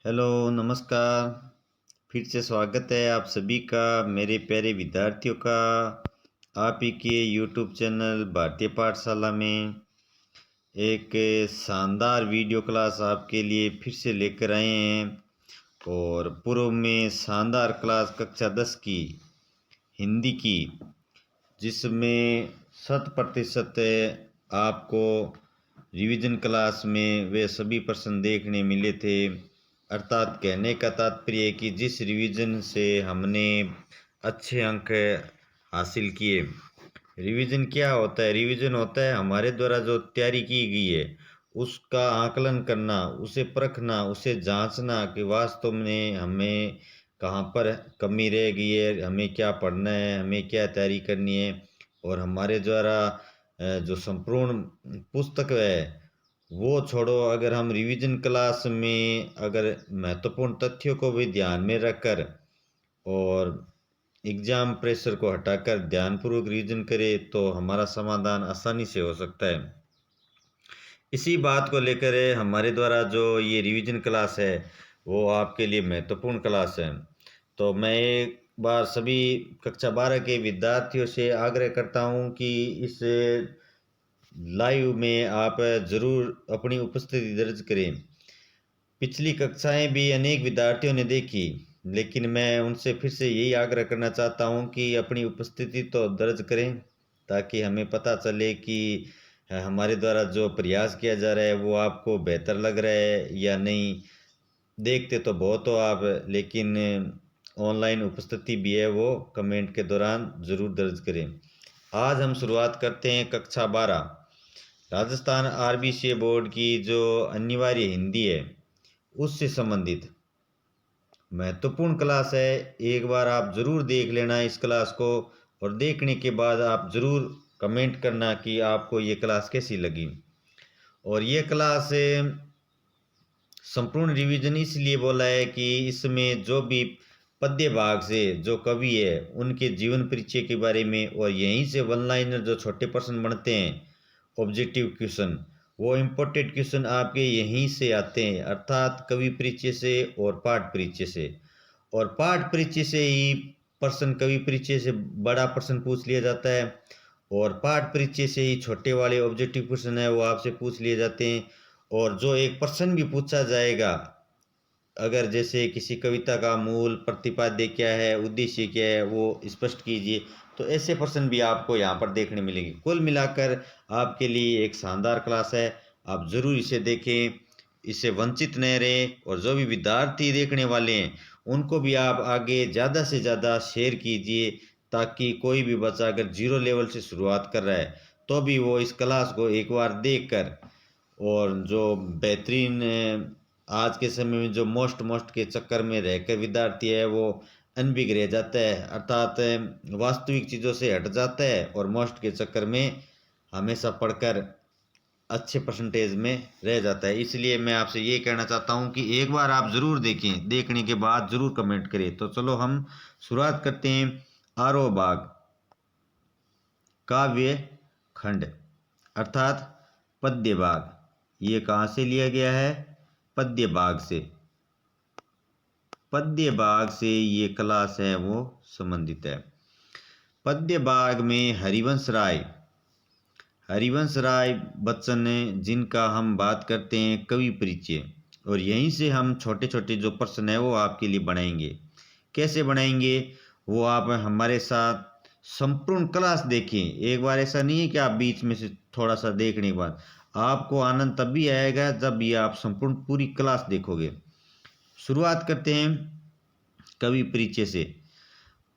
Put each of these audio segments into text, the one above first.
Hello, नमस्कार। फिर से स्वागत है आप सभी का, मेरे प्यारे विद्यार्थियों का, आप ही के यूट्यूब चैनल भारतीय पाठशाला में। एक शानदार वीडियो क्लास आपके लिए फिर से लेकर आए हैं। और पूर्व में शानदार क्लास कक्षा 10 की हिंदी की, जिसमें 100% आपको रिवीजन क्लास में वे सभी प्रश्न देखने मिले थे। अर्थात कहने का तात्पर्य है कि जिस रिवीजन से हमने अच्छे अंक हासिल किए। रिवीजन क्या होता है? रिवीजन होता है हमारे द्वारा जो तैयारी की गई है उसका आकलन करना, उसे परखना, उसे जांचना कि वास्तव में हमें कहाँ पर कमी रह गई है, हमें क्या पढ़ना है, हमें क्या तैयारी करनी है। और हमारे द्वारा जो संपूर्ण पुस्तक है वो छोड़ो, अगर हम रिवीजन क्लास में अगर महत्वपूर्ण तथ्यों को भी ध्यान में रखकर और एग्जाम प्रेशर को हटाकर ध्यानपूर्वक रिवीजन करें तो हमारा समाधान आसानी से हो सकता है। इसी बात को लेकर हमारे द्वारा जो ये रिवीजन क्लास है वो आपके लिए महत्वपूर्ण क्लास है। तो मैं एक बार सभी कक्षा 12 के विद्यार्थियों से आग्रह करता हूँ कि इस लाइव में आप ज़रूर अपनी उपस्थिति दर्ज करें। पिछली कक्षाएं भी अनेक विद्यार्थियों ने देखी, लेकिन मैं उनसे फिर से यही आग्रह करना चाहता हूं कि अपनी उपस्थिति तो दर्ज करें, ताकि हमें पता चले कि हमारे द्वारा जो प्रयास किया जा रहा है वो आपको बेहतर लग रहा है या नहीं। देखते तो बहुत हो आप, लेकिन ऑनलाइन उपस्थिति भी है वो कमेंट के दौरान ज़रूर दर्ज करें। आज हम शुरुआत करते हैं कक्षा 12 राजस्थान आरबीसी बोर्ड की जो अनिवार्य हिंदी है उससे संबंधित महत्वपूर्ण क्लास है। एक बार आप ज़रूर देख लेना इस क्लास को, और देखने के बाद आप ज़रूर कमेंट करना कि आपको ये क्लास कैसी लगी। और ये क्लास संपूर्ण रिवीजन इसलिए बोला है कि इसमें जो भी पद्य भाग से जो कवि है उनके जीवन परिचय के बारे में, और यहीं से वन लाइनर जो छोटे प्रश्न बनते हैं ऑब्जेक्टिव क्वेश्चन, वो इम्पोर्टेंट क्वेश्चन आपके यहीं से आते हैं, अर्थात कवि परिचय से और पाठ परिचय से। और पाठ परिचय से ही प्रश्न कवि परिचय से बड़ा प्रश्न पूछ लिया जाता है, और पाठ परिचय से ही छोटे वाले ऑब्जेक्टिव क्वेश्चन है वो आपसे पूछ लिए जाते हैं। और जो एक प्रश्न भी पूछा जाएगा, अगर जैसे किसी कविता का मूल प्रतिपाद्य क्या है, उद्देश्य क्या है, वो स्पष्ट कीजिए, तो ऐसे प्रश्न भी आपको यहाँ पर देखने मिलेंगे। कुल मिलाकर आपके लिए एक शानदार क्लास है, आप ज़रूर इसे देखें, इससे वंचित न रहें। और जो भी विद्यार्थी देखने वाले हैं उनको भी आप आगे ज़्यादा से ज़्यादा शेयर कीजिए, ताकि कोई भी बच्चा अगर जीरो लेवल से शुरुआत कर रहा है तो भी वो इस क्लास को एक बार देख कर, और जो बेहतरीन आज के समय में जो मोस्ट के चक्कर में रहकर विद्यार्थी है वो अनभिज्ञ रह जाता है, अर्थात वास्तविक चीज़ों से हट जाता है और मोस्ट के चक्कर में हमेशा पढ़कर अच्छे परसेंटेज में रह जाता है। इसलिए मैं आपसे ये कहना चाहता हूँ कि एक बार आप ज़रूर देखें, देखने के बाद ज़रूर कमेंट करें। तो चलो हम शुरुआत करते हैं। आरोह भाग काव्य खंड अर्थात पद्य भाग, ये कहाँ से लिया गया है? पद्य भाग से। पद्य भाग से ये क्लास है वो संबंधित है। पद्य भाग में हरिवंश राय बच्चन जिनका हम बात करते हैं कवि परिचय, और यहीं से हम छोटे छोटे जो प्रश्न है वो आपके लिए बनाएंगे। कैसे बनाएंगे वो आप हमारे साथ संपूर्ण क्लास देखें। एक बार ऐसा नहीं है कि आप बीच में से थोड़ा सा देखने के बाद, आपको आनंद तब भी आएगा जब ये आप संपूर्ण पूरी क्लास देखोगे। शुरुआत करते हैं कवि परिचय से।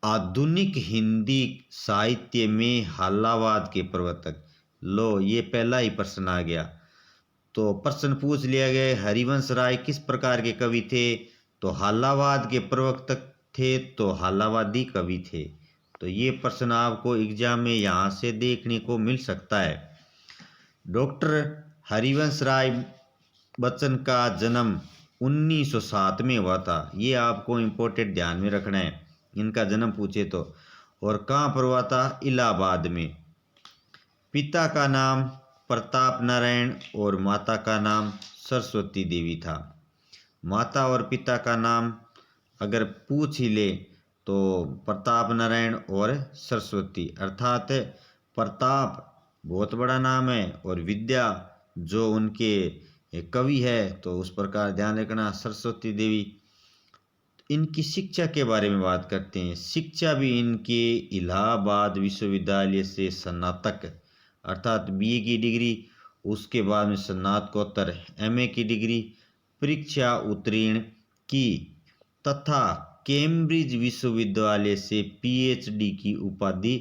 आधुनिक हिंदी साहित्य में हल्लावाद के प्रवर्तक। लो, ये पहला ही प्रश्न आ गया। तो प्रश्न पूछ लिया गया, हरिवंश राय किस प्रकार के कवि थे? तो हल्लावाद के प्रवर्तक थे, तो हल्लावादी कवि थे। तो ये प्रश्न आपको एग्जाम में यहाँ से देखने को मिल सकता है। डॉक्टर हरिवंश राय बच्चन का जन्म 1907 में हुआ था। ये आपको इम्पोर्टेंट ध्यान में रखना है, इनका जन्म पूछे तो। और कहाँ पर हुआ था? इलाहाबाद में। पिता का नाम प्रताप नारायण और माता का नाम सरस्वती देवी था। माता और पिता का नाम अगर पूछ ही ले तो प्रताप नारायण और सरस्वती, अर्थात प्रताप बहुत बड़ा नाम है और विद्या जो उनके कवि है तो उस प्रकार ध्यान रखना सरस्वती देवी। इनकी शिक्षा के बारे में बात करते हैं। शिक्षा भी इनके इलाहाबाद विश्वविद्यालय से स्नातक अर्थात बीए की डिग्री, उसके बाद में स्नातकोत्तर एमए की डिग्री परीक्षा उत्तीर्ण की तथा कैम्ब्रिज विश्वविद्यालय से पीएचडी की उपाधि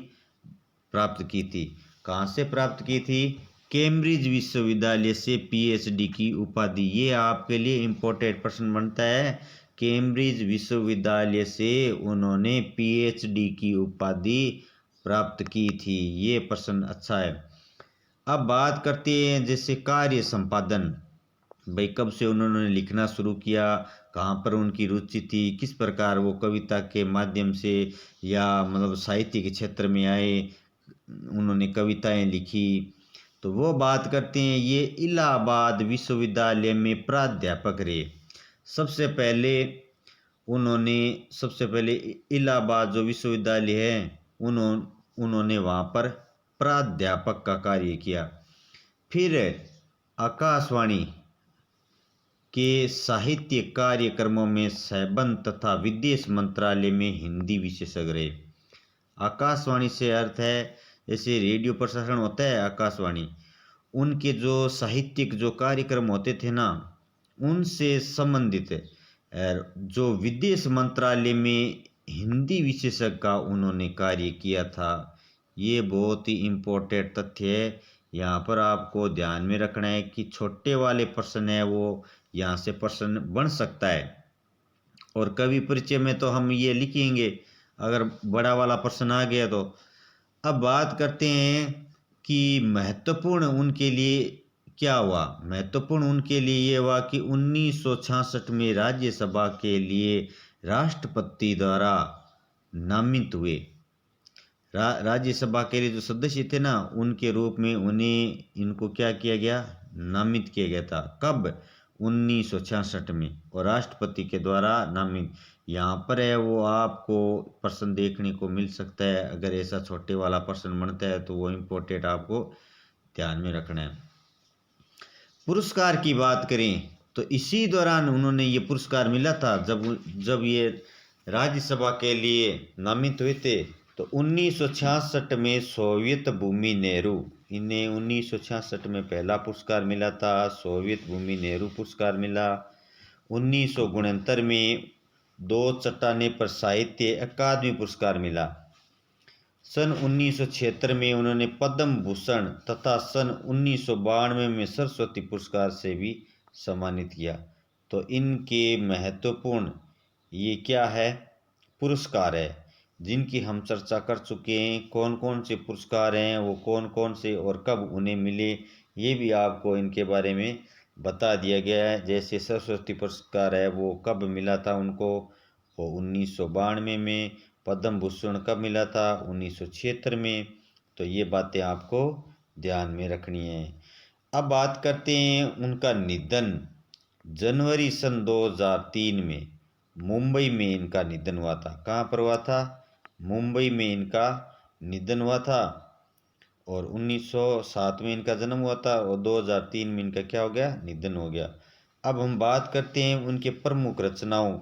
प्राप्त की थी। कहाँ से प्राप्त की थी? कैम्ब्रिज विश्वविद्यालय से पीएचडी की उपाधि। ये आपके लिए इम्पोर्टेंट प्रश्न बनता है। कैम्ब्रिज विश्वविद्यालय से उन्होंने पीएचडी की उपाधि प्राप्त की थी। ये प्रश्न अच्छा है। अब बात करते हैं जैसे कार्य संपादन, भाई कब से उन्होंने लिखना शुरू किया, कहाँ पर उनकी रुचि थी, किस प्रकार वो कविता के माध्यम से या मतलब साहित्य के क्षेत्र में आए, उन्होंने कविताएं लिखी, तो वो बात करते हैं। ये इलाहाबाद विश्वविद्यालय में प्राध्यापक रहे। सबसे पहले इलाहाबाद जो विश्वविद्यालय है उन्होंने वहाँ पर प्राध्यापक का कार्य किया। फिर आकाशवाणी के साहित्य कार्यक्रमों में सहबंद तथा विदेश मंत्रालय में हिंदी विशेषज्ञ रहे। आकाशवाणी से अर्थ है जैसे रेडियो प्रसारण होता है आकाशवाणी, उनके जो साहित्यिक जो कार्यक्रम होते थे ना उनसे संबंधित जो विदेश मंत्रालय में हिंदी विशेषज्ञ का उन्होंने कार्य किया था। ये बहुत ही इम्पोर्टेंट तथ्य है, यहाँ पर आपको ध्यान में रखना है कि छोटे वाले प्रश्न है वो यहाँ से प्रश्न बन सकता है और कवि परिचय में तो हम ये लिखेंगे अगर बड़ा वाला प्रश्न आ गया तो। अब बात करते हैं कि महत्वपूर्ण उनके लिए क्या हुआ। महत्वपूर्ण उनके लिए ये हुआ कि 1966 में राज्यसभा के लिए राष्ट्रपति द्वारा नामित हुए। राज्यसभा के लिए जो सदस्य थे ना उनके रूप में इनको क्या किया गया, नामित किया गया था। कब? 1966 में, और राष्ट्रपति के द्वारा नामित। यहाँ पर है वो आपको प्रश्न देखने को मिल सकता है। अगर ऐसा छोटे वाला प्रश्न बनता है तो वो इम्पोर्टेंट आपको ध्यान में रखना है। पुरस्कार की बात करें तो इसी दौरान उन्होंने ये पुरस्कार मिला था जब ये राज्यसभा के लिए नामित हुए थे। तो 1966 में सोवियत भूमि नेहरू, इन्हें 1966 में पहला पुरस्कार मिला था, सोवियत भूमि नेहरू पुरस्कार मिला। 1969 में 2 चट्टाने पर साहित्य अकादमी पुरस्कार मिला। सन 1976 में उन्होंने पद्म भूषण तथा सन 1992 में सरस्वती पुरस्कार से भी सम्मानित किया। तो इनके महत्वपूर्ण ये क्या है, पुरस्कार है जिनकी हम चर्चा कर चुके हैं। कौन कौन से पुरस्कार हैं, वो कौन कौन से और कब उन्हें मिले, ये भी आपको इनके बारे में बता दिया गया है। जैसे सरस्वती पुरस्कार है वो कब मिला था उनको, वो 1992 में। पद्म भूषण कब मिला था, 1976 में। तो ये बातें आपको ध्यान में रखनी है। अब बात करते हैं उनका निधन। जनवरी सन 2003 में मुंबई में इनका निधन हुआ था। कहाँ पर हुआ था? मुंबई में इनका निधन हुआ था। और 1907 में इनका जन्म हुआ था और 2003 में इनका क्या हो गया, निधन हो गया। अब हम बात करते हैं उनके प्रमुख रचनाओं,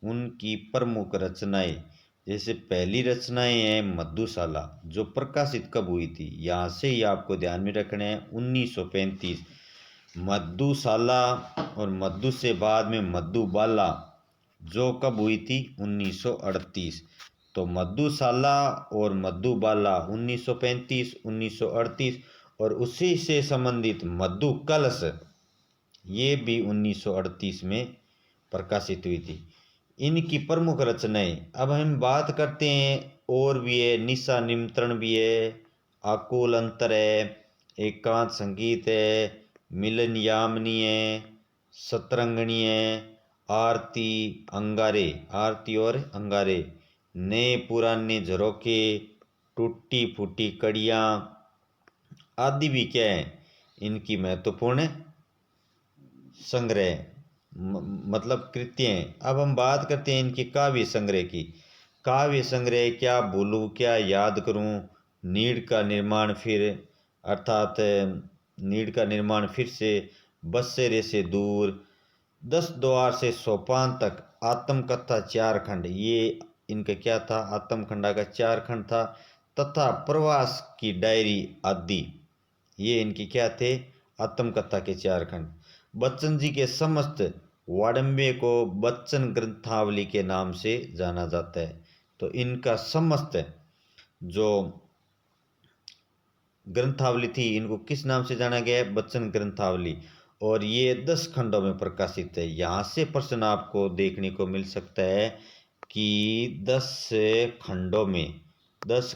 उनकी प्रमुख रचनाएं। जैसे पहली रचनाएं हैं मधुशाला, जो प्रकाशित कब हुई थी, यहाँ से ही आपको ध्यान में रखना है 1935। मधुशाला और मधु से बाद में मधुबाला जो कब हुई थी, 1938। तो मधुशाला और मधुबाला 1935, 1938 और उसी से संबंधित मधु कलश ये भी 1938 में प्रकाशित हुई थी। इनकी प्रमुख रचनाएं। अब हम बात करते हैं और भी है, निशा निमंत्रण भी है, आकुल अंतर है, एकांत संगीत है, मिलन यामिनी है, सतरंगणी है, आरती अंगारे, आरती और अंगारे, नए पुराने झरोखे, टूटी फूटी कड़ियाँ आदि भी क्या है इनकी महत्वपूर्ण संग्रह। मतलब कृत्य हैं। अब हम बात करते हैं इनके काव्य संग्रह की। काव्य संग्रह क्या भूलूं क्या याद करूं, नीड़ का निर्माण फिर, अर्थात नीड़ का निर्माण फिर से, बसेरे से दूर, 10 द्वार से सोपान तक, आत्मकथा 4 खंड, ये इनका क्या था, आत्मकथा का 4 खंड था, तथा प्रवास की डायरी आदि, ये इनके क्या थे, आत्मकथा के 4 खंड। बच्चन जी के समस्त वाडम्बे को बच्चन ग्रंथावली के नाम से जाना जाता है। तो इनका समस्त जो ग्रंथावली थी, इनको किस नाम से जाना गया है, बच्चन ग्रंथावली। और ये 10 खंडों में प्रकाशित है। यहाँ से प्रश्न आपको देखने को मिल सकता है कि 10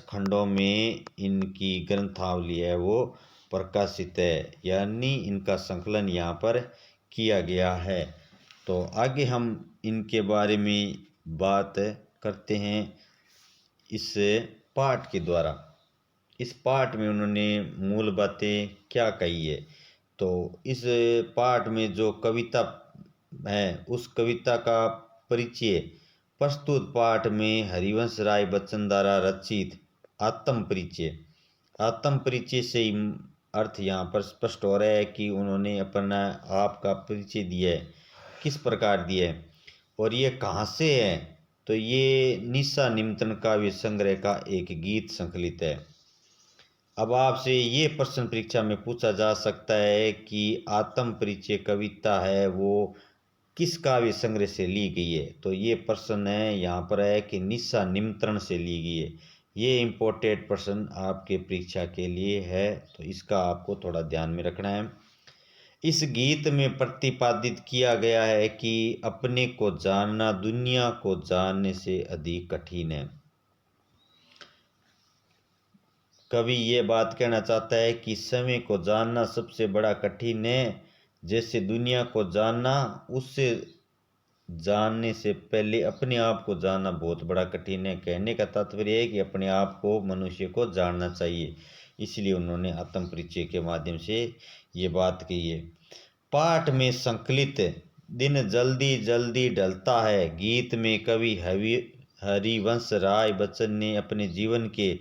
खंडों में इनकी ग्रंथावली है वो प्रकाशित है, यानी इनका संकलन यहाँ पर किया गया है। तो आगे हम इनके बारे में बात करते हैं इस पाठ के द्वारा। इस पाठ में उन्होंने मूल बातें क्या कही है। तो इस पाठ में जो कविता है उस कविता का परिचय प्रस्तुत पाठ में हरिवंश राय बच्चन द्वारा रचित आत्म परिचय से ही अर्थ यहाँ पर स्पष्ट हो रहा है कि उन्होंने अपना आप का परिचय दिया है, किस प्रकार दिया है और ये कहाँ से है। तो ये निशा निमंत्रण काव्य संग्रह का एक गीत संकलित है। अब आपसे ये प्रश्न परीक्षा में पूछा जा सकता है कि आत्म परिचय कविता है वो किस काव्य संग्रह से ली गई है। तो ये प्रश्न है यहाँ पर है कि निशा निमंत्रण से ली गई है। ये इम्पोर्टेंट प्रश्न आपके परीक्षा के लिए है, तो इसका आपको थोड़ा ध्यान में रखना है। इस गीत में प्रतिपादित किया गया है कि अपने को जानना दुनिया को जानने से अधिक कठिन है। कवि ये बात कहना चाहता है कि समय को जानना सबसे बड़ा कठिन है, जैसे दुनिया को जानना, उससे जानने से पहले अपने आप को जानना बहुत बड़ा कठिन है। कहने का तात्पर्य है कि अपने आप को मनुष्य को जानना चाहिए, इसलिए उन्होंने आत्म परिचय के माध्यम से ये बात कही है। पाठ में संकलित दिन जल्दी जल्दी ढलता है गीत में कवि हरिवंश राय बच्चन ने अपने जीवन के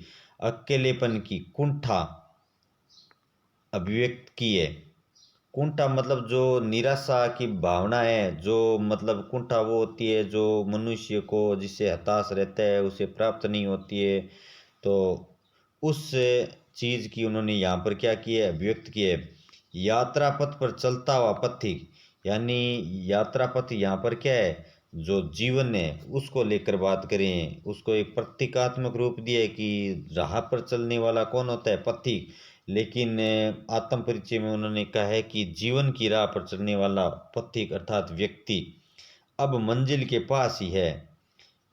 अकेलेपन की कुंठा अभिव्यक्त की है। कुंठा मतलब जो निराशा की भावना है, जो मतलब कुंठा वो होती है जो मनुष्य को, जिससे हताश रहता है, उसे प्राप्त नहीं होती है। तो उस चीज़ की उन्होंने यहाँ पर क्या किया है, अभिव्यक्त किया है। यात्रा पथ पर चलता हुआ पथिक, यानी यात्रा पथ यहाँ पर क्या है, जो जीवन है उसको लेकर बात करें, उसको एक प्रतीकात्मक रूप दिया है कि राह पर चलने वाला कौन होता है, पथिक। लेकिन आत्म परिचय में उन्होंने कहा है कि जीवन की राह पर चलने वाला पथिक अर्थात व्यक्ति अब मंजिल के पास ही है,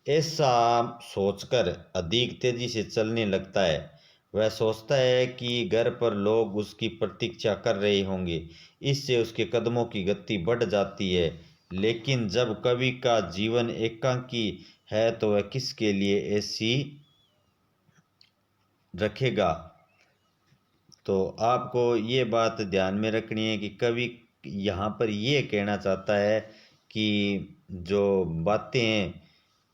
ऐसा सोचकर अधिक तेजी से चलने लगता है। वह सोचता है कि घर पर लोग उसकी प्रतीक्षा कर रहे होंगे, इससे उसके कदमों की गति बढ़ जाती है। लेकिन जब कवि का जीवन एकांकी है तो वह किसके लिए ऐसी रखेगा। तो आपको ये बात ध्यान में रखनी है कि कवि यहाँ पर ये कहना चाहता है कि जो बातें हैं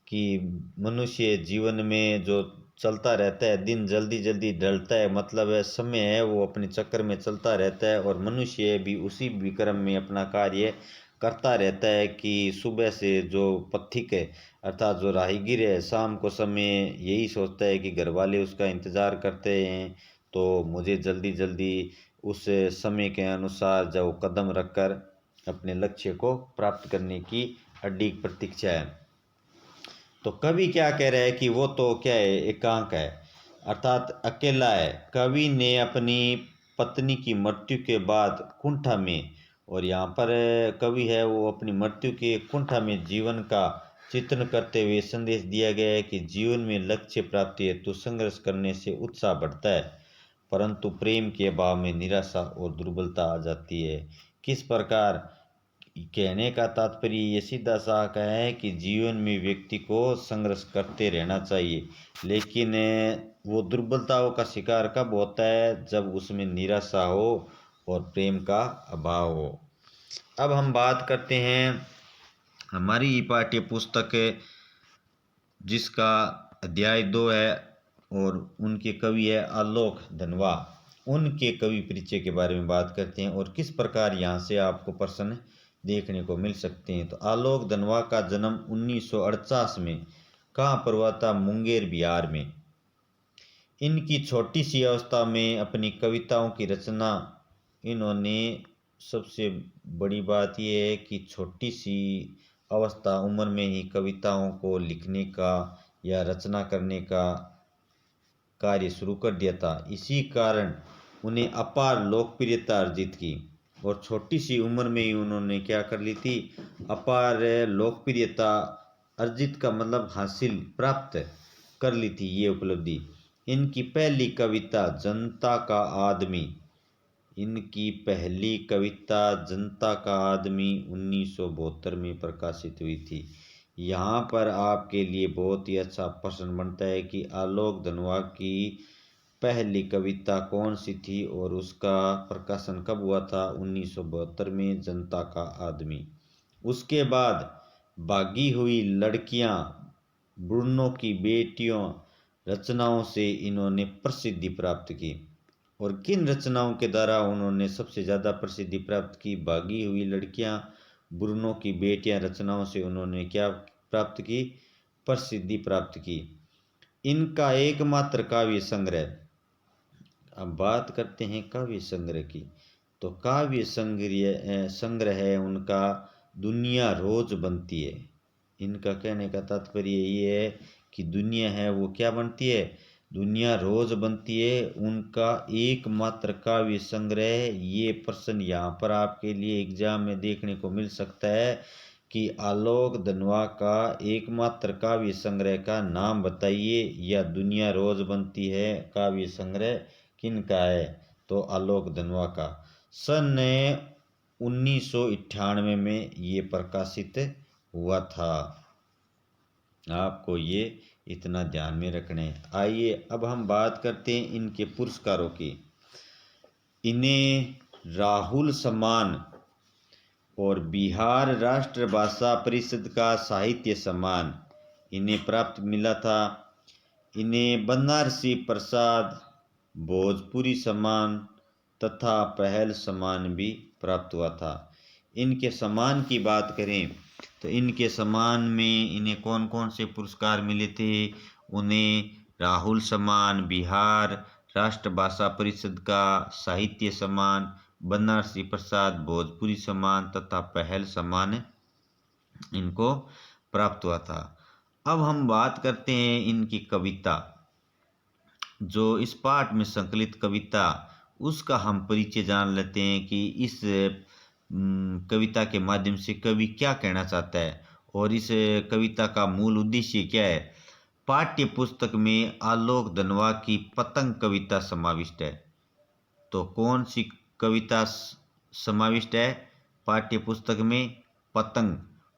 कि मनुष्य जीवन में जो चलता रहता है, दिन जल्दी जल्दी ढलता है, मतलब है समय है वो अपने चक्कर में चलता रहता है, और मनुष्य भी उसी विक्रम में अपना कार्य करता रहता है कि सुबह से जो पथिक है अर्थात जो राहगीर है, शाम को समय यही सोचता है कि घर वाले उसका इंतज़ार करते हैं, तो मुझे जल्दी जल्दी उस समय के अनुसार जो कदम रखकर अपने लक्ष्य को प्राप्त करने की अडिग प्रतीक्षा है। तो कवि क्या कह रहा है कि वो तो क्या है, एकांक है अर्थात अकेला है। कवि ने अपनी पत्नी की मृत्यु के बाद कुंठा में, और यहाँ पर कवि है वो अपनी मृत्यु के कुंठा में जीवन का चित्रण करते हुए संदेश दिया गया है कि जीवन में लक्ष्य प्राप्ति हेतु संघर्ष करने से उत्साह बढ़ता है, परंतु प्रेम के अभाव में निराशा और दुर्बलता आ जाती है। किस प्रकार, कहने का तात्पर्य ये सीधा सा है कि जीवन में व्यक्ति को संघर्ष करते रहना चाहिए, लेकिन वो दुर्बलताओं का शिकार कब होता है, जब उसमें निराशा हो और प्रेम का अभाव हो। अब हम बात करते हैं हमारी पाठ्य पुस्तक जिसका अध्याय 2 है और उनके कवि है आलोक धनवा। उनके कवि परिचय के बारे में बात करते हैं और किस प्रकार यहाँ से आपको प्रश्न देखने को मिल सकते हैं। तो आलोक धनवा का जन्म 1948 में कहाँ पर हुआ था? मुंगेर बिहार में। इनकी छोटी सी अवस्था में अपनी कविताओं की रचना इन्होंने, सबसे बड़ी बात यह है कि छोटी सी अवस्था उम्र में ही कविताओं को लिखने का या रचना करने का कार्य शुरू कर दिया था। इसी कारण उन्हें अपार लोकप्रियता अर्जित की और छोटी सी उम्र में ही उन्होंने क्या कर ली थी? अपार लोकप्रियता अर्जित का मतलब हासिल प्राप्त कर ली थी ये उपलब्धि। इनकी पहली कविता जनता का आदमी, इनकी पहली कविता जनता का आदमी 1972 में प्रकाशित हुई थी। यहाँ पर आपके लिए बहुत ही अच्छा प्रश्न बनता है कि आलोक धनवा की पहली कविता कौन सी थी और उसका प्रकाशन कब हुआ था? 1972 में, जनता का आदमी। उसके बाद भागी हुई लड़कियां, बुढ़नों की बेटियों रचनाओं से इन्होंने प्रसिद्धि प्राप्त की। और किन रचनाओं के द्वारा उन्होंने सबसे ज़्यादा प्रसिद्धि प्राप्त की? भागी हुई लड़कियां, बुढ़नों की बेटियां रचनाओं से उन्होंने क्या प्राप्त की? प्रसिद्धि प्राप्त की। इनका एकमात्र काव्य संग्रह, अब बात करते हैं काव्य संग्रह की, तो काव्य संग्रह है उनका दुनिया रोज बनती है। इनका कहने का तात्पर्य ये है कि दुनिया है वो क्या बनती है? दुनिया रोज बनती है। उनका एकमात्र काव्य संग्रह, ये प्रश्न यहाँ पर आपके लिए एग्जाम में देखने को मिल सकता है कि आलोक धनवा का एकमात्र काव्य संग्रह का नाम बताइए, या दुनिया रोज बनती है काव्य संग्रह किन का है? तो आलोक धनवा का। सन 1998 में ये प्रकाशित हुआ था। आपको ये इतना ध्यान में रखना है। आइए अब हम बात करते हैं इनके पुरस्कारों की। इन्हें राहुल सम्मान और बिहार राष्ट्र भाषा परिषद का साहित्य सम्मान इन्हें प्राप्त मिला था। इन्हें बनारसी प्रसाद, भोजपुरी सम्मान तथा पहल सम्मान भी प्राप्त हुआ था। इनके सम्मान की बात करें तो इनके सम्मान में इन्हें कौन कौन से पुरस्कार मिले थे? उन्हें राहुल सम्मान, बिहार राष्ट्र भाषा परिषद का साहित्य सम्मान, बनारसी प्रसाद, भोजपुरी सम्मान तथा पहल सम्मान इनको प्राप्त हुआ था। अब हम बात करते हैं इनकी कविता, जो इस पाठ में संकलित कविता, उसका हम परिचय जान लेते हैं कि इस कविता के माध्यम से कवि क्या कहना चाहता है और इस कविता का मूल उद्देश्य क्या है। पाठ्य पुस्तक में आलोक धनवा की पतंग कविता समाविष्ट है। तो कौन सी कविता समाविष्ट है पाठ्य पुस्तक में? पतंग।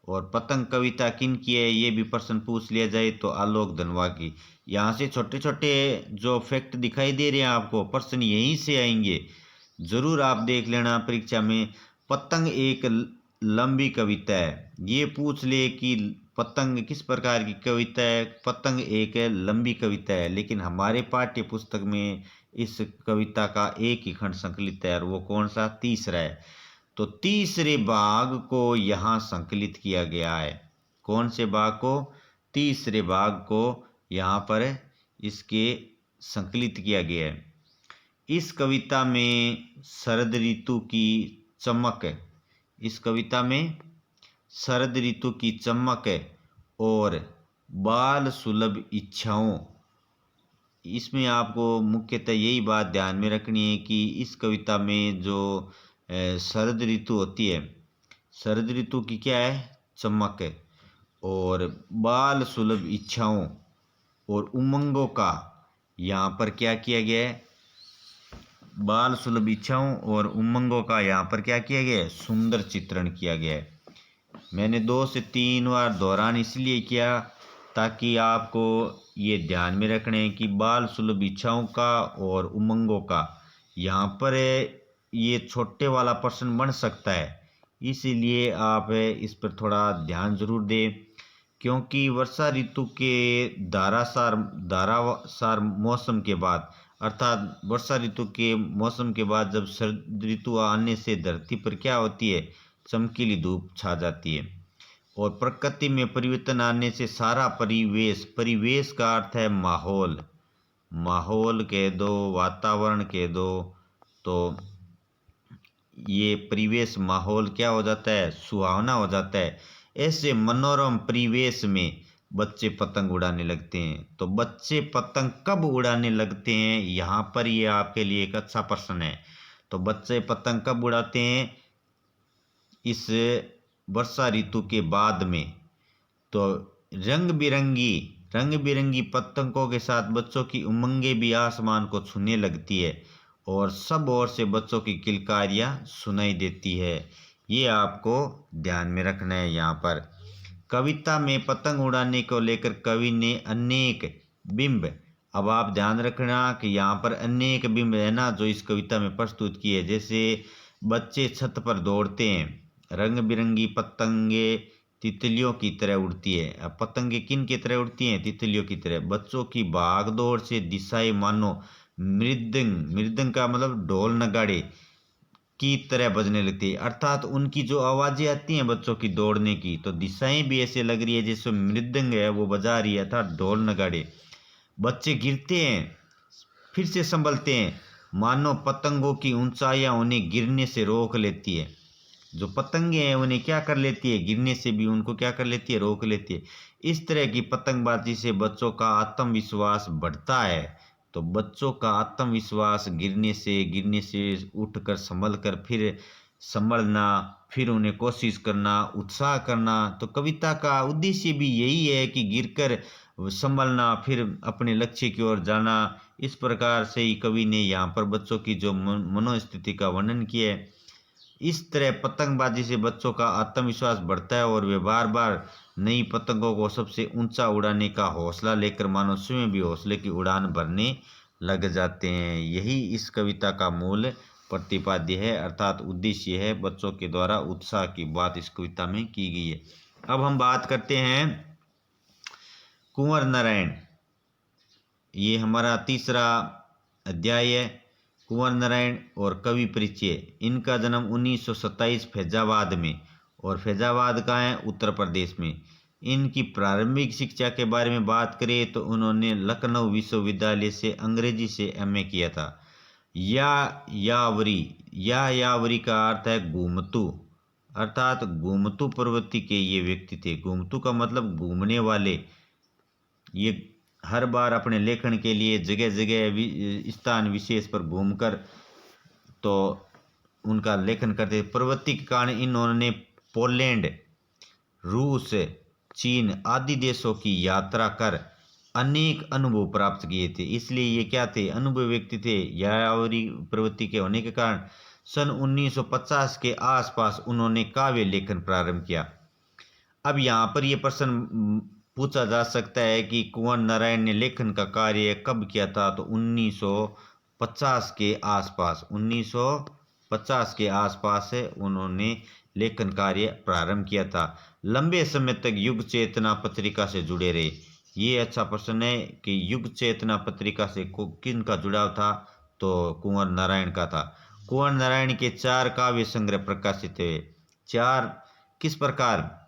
और पतंग कविता किन की है ये भी प्रश्न पूछ लिया जाए तो आलोक धनवा की। यहाँ से छोटे छोटे जो फैक्ट दिखाई दे रहे हैं आपको, प्रश्न यहीं से आएंगे, जरूर आप देख लेना परीक्षा में। पतंग एक लंबी कविता है, ये पूछ ले कि पतंग किस प्रकार की कविता है। पतंग एक लंबी कविता है, लेकिन हमारे पाठ्य पुस्तक में इस कविता का एक ही खंड संकलित है और वो कौन सा? तीसरा है। तो तीसरे भाग को यहाँ संकलित किया गया है। कौन से भाग को? तीसरे भाग को यहाँ पर इसके संकलित किया गया है। इस कविता में शरद ऋतु की चमक है, इस कविता में शरद ऋतु की चमक है और बाल सुलभ इच्छाओं, इसमें आपको मुख्यतः यही बात ध्यान में रखनी है कि इस कविता में जो शरद ऋतु होती है, शरद ऋतु की क्या है? चमक है। और बाल सुलभ इच्छाओं और उमंगों का यहाँ पर क्या किया गया है? बाल सुलभ इच्छाओं और उमंगों का यहाँ पर क्या किया गया है? सुंदर चित्रण किया गया है। मैंने 2 से 3 बार दोहरान इसलिए किया ताकि आपको ये ध्यान में रखने कि बाल सुलभ इच्छाओं का और उमंगों का, यहाँ पर ये छोटे वाला प्रश्न बन सकता है, इसीलिए आप इस पर थोड़ा ध्यान जरूर दें, क्योंकि वर्षा ऋतु के धारासार मौसम के बाद, अर्थात वर्षा ऋतु के मौसम के बाद जब शरद ऋतु आने से धरती पर क्या होती है, चमकीली धूप छा जाती है और प्रकृति में परिवर्तन आने से सारा परिवेश, परिवेश का अर्थ है माहौल, माहौल कह दो, वातावरण कह दो, तो ये परिवेश माहौल क्या हो जाता है, सुहावना हो जाता है। ऐसे मनोरम परिवेश में बच्चे पतंग उड़ाने लगते हैं। तो बच्चे पतंग कब उड़ाने लगते हैं, यहाँ पर ये आपके लिए एक अच्छा प्रश्न है। तो बच्चे पतंग कब उड़ाते हैं, इस वर्षा ऋतु के बाद में। तो रंग बिरंगी पतंगों के साथ बच्चों की उमंगें भी आसमान को छूने लगती है और सब ओर से बच्चों की किलकारियाँ सुनाई देती है। ये आपको ध्यान में रखना है। यहाँ पर कविता में पतंग उड़ाने को लेकर कवि ने अनेक बिंब, अब आप ध्यान रखना कि यहाँ पर अनेक बिंब है ना जो इस कविता में प्रस्तुत किए। जैसे बच्चे छत पर दौड़ते हैं, रंग बिरंगी पतंगे तितलियों की तरह उड़ती है। अब पतंगे किन की तरह उड़ती हैं, तितलियों की तरह। बच्चों की भागदौड़ से दिशाएं मानो मृदंग, मृदंग का मतलब ढोल नगाड़े की तरह बजने लगती है, अर्थात उनकी जो आवाजें आती हैं बच्चों की दौड़ने की, तो दिशाएं भी ऐसे लग रही है जैसे मृदंग है वो बजा रही है, अर्थात ढोल नगाड़े। बच्चे गिरते हैं, फिर से संभलते हैं, मानो पतंगों की ऊंचाइयां उन्हें गिरने से रोक लेती है। जो पतंगे हैं उन्हें क्या कर लेती है, गिरने से भी उनको क्या कर लेती है, रोक लेती है। इस तरह की पतंगबाजी से बच्चों का आत्मविश्वास बढ़ता है। तो बच्चों का आत्मविश्वास गिरने से उठकर संभल कर फिर संभलना, फिर उन्हें कोशिश करना, उत्साह करना। तो कविता का उद्देश्य भी यही है कि गिरकर संभलना, फिर अपने लक्ष्य की ओर जाना। इस प्रकार से ही कवि ने यहाँ पर बच्चों की जो मनोस्थिति का वर्णन किया है। इस तरह पतंगबाजी से बच्चों का आत्मविश्वास बढ़ता है और वे बार बार नई पतंगों को सबसे ऊंचा उड़ाने का हौसला लेकर मानो स्वयं भी हौसले की उड़ान भरने लग जाते हैं। यही इस कविता का मूल प्रतिपाद्य है, अर्थात उद्देश्य है। बच्चों के द्वारा उत्साह की बात इस कविता में की गई है। अब हम बात करते हैं कुंवर नारायण। ये हमारा तीसरा अध्याय है, कुंवर नारायण और कवि परिचय। इनका जन्म 1927 फैजाबाद में, और फैजाबाद कहाँ है, उत्तर प्रदेश में। इनकी प्रारंभिक शिक्षा के बारे में बात करें तो उन्होंने लखनऊ विश्वविद्यालय से अंग्रेजी से एमए किया था। यावरी का अर्थ है घूमतू, अर्थात घूमतू प्रवृत्ति के ये व्यक्ति थे। घूमतू का मतलब घूमने वाले। ये हर बार अपने लेखन के लिए जगह जगह स्थान विशेष पर घूमकर तो उनका लेखन करते। प्रवृत्ति के कारण इन्होंने पोलैंड, रूस, चीन आदि देशों की यात्रा कर अनेक अनुभव प्राप्त किए थे। इसलिए ये क्या थे, अनुभवी व्यक्ति थे। यायावरी प्रवृत्ति के होने के कारण सन 1950 के आसपास उन्होंने काव्य लेखन प्रारंभ किया। अब यहाँ पर यह प्रश्न पूछा जा सकता है कि कुंवर नारायण ने लेखन का कार्य कब किया था। तो 1950 के आसपास, 1950 के आसपास है उन्होंने लेखन कार्य प्रारंभ किया था। लंबे समय तक युग चेतना पत्रिका से जुड़े रहे। ये अच्छा प्रश्न है कि युग चेतना पत्रिका से किन का जुड़ाव था, तो कुंवर नारायण का था। कुंवर नारायण के 4 काव्य संग्रह प्रकाशित हुए। 4 किस प्रकार,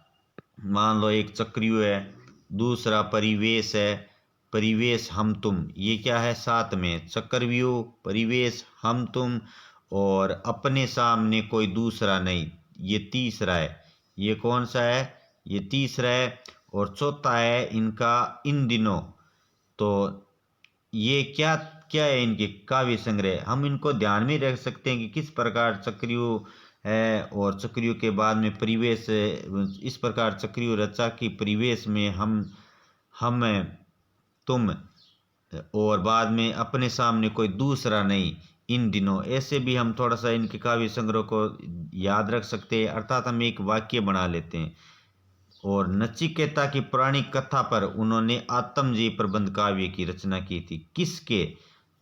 मान लो एक चक्रव्यूह है, दूसरा परिवेश है, परिवेश हम तुम, ये क्या है, 7 में चक्रव्यूह, परिवेश हम तुम, और अपने सामने कोई दूसरा नहीं, ये तीसरा है। ये कौन सा है, ये तीसरा है। और चौथा है इनका इन दिनों। तो ये क्या क्या है, इनके काव्य संग्रह। हम इनको ध्यान में रख सकते हैं कि किस प्रकार चक्रव्यूह है, और चक्रियों के बाद में परिवेश, इस प्रकार चक्रियों रचा कि परिवेश में हम तुम, और बाद में अपने सामने कोई दूसरा नहीं इन दिनों। ऐसे भी हम थोड़ा सा इनके काव्य संग्रह को याद रख सकते हैं, अर्थात हम एक वाक्य बना लेते हैं। और नचिकेता की पुरानी कथा पर उन्होंने आत्मजयी प्रबंध काव्य की रचना की थी। किसके,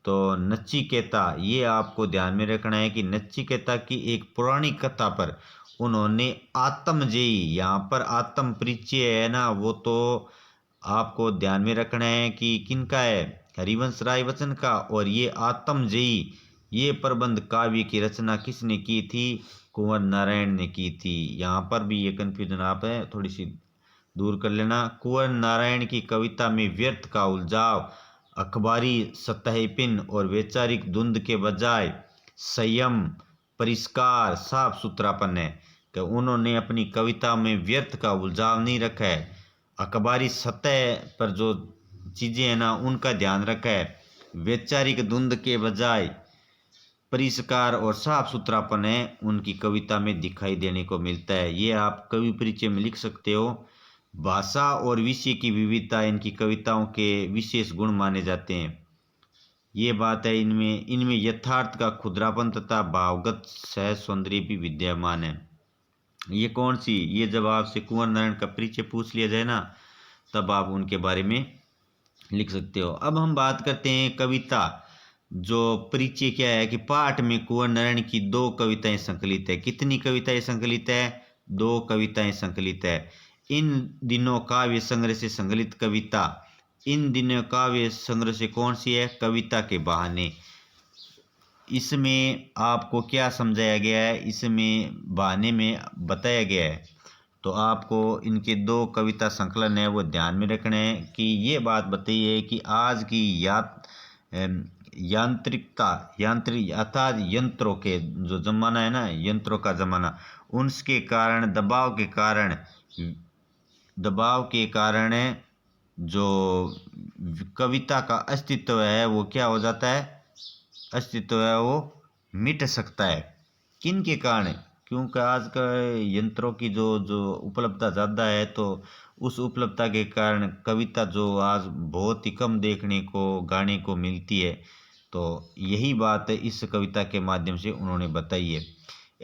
तो नचिकेता, ये आपको ध्यान में रखना है कि नचिकेता की एक पुरानी कथा पर उन्होंने आत्मजेयी, यहाँ पर आत्म परिचय है ना, वो तो आपको ध्यान में रखना है कि किनका है, हरिवंश राय बच्चन का। और ये आत्मजेयी, ये प्रबंध काव्य की रचना किसने की थी, कुंवर नारायण ने की थी। यहाँ पर भी ये कन्फ्यूजन आप है थोड़ी सी दूर कर लेना। कुंवर नारायण की कविता में व्यर्थ का उलझाव, अखबारी सतहपिन और वैचारिक धुंध के बजाय संयम, परिष्कार, साफ सुथरापन है। कि उन्होंने अपनी कविता में व्यर्थ का उलझाव नहीं रखा है, अखबारी सतह पर जो चीज़ें हैं ना उनका ध्यान रखा है, वैचारिक धुंध के बजाय परिष्कार और साफ सुथरापन है उनकी कविता में दिखाई देने को मिलता है। ये आप कवि परिचय में लिख सकते हो। भाषा और विषय की विविधता इनकी कविताओं के विशेष गुण माने जाते हैं। ये बात है, इनमें यथार्थ का खुदरापन तथा भावगत सहज सौंदर्य भी विद्यमान है। ये कौन सी, ये जब आपसे कुंवर नारायण का परिचय पूछ लिया जाए ना, तब आप उनके बारे में लिख सकते हो। अब हम बात करते हैं कविता जो परिचय क्या है, कि पाठ में कुंवर नारायण की 2 कविताएं संकलित है। कितनी कविताएं संकलित है, 2 कविताएं संकलित है। इन दिनों काव्य संग्रह से संकलित कविता, इन दिनों काव्य संग्रह से कौन सी है, कविता के बहाने। इसमें आपको क्या समझाया गया है, इसमें बहाने में बताया गया है। तो आपको इनके 2 कविता संकलन है वो ध्यान में रखने हैं। कि ये बात बताइए कि आज की यांत्रिकता, यांत्रिक अर्थात यंत्रों के जो ज़माना है ना, यंत्रों का ज़माना, उनके कारण दबाव के कारण जो कविता का अस्तित्व है वो क्या हो जाता है, अस्तित्व है वो मिट सकता है। किन के कारण, क्योंकि आज का यंत्रों की जो जो उपलब्धता ज़्यादा है, तो उस उपलब्धता के कारण कविता जो आज बहुत ही कम देखने को गाने को मिलती है। तो यही बात इस कविता के माध्यम से उन्होंने बताई है।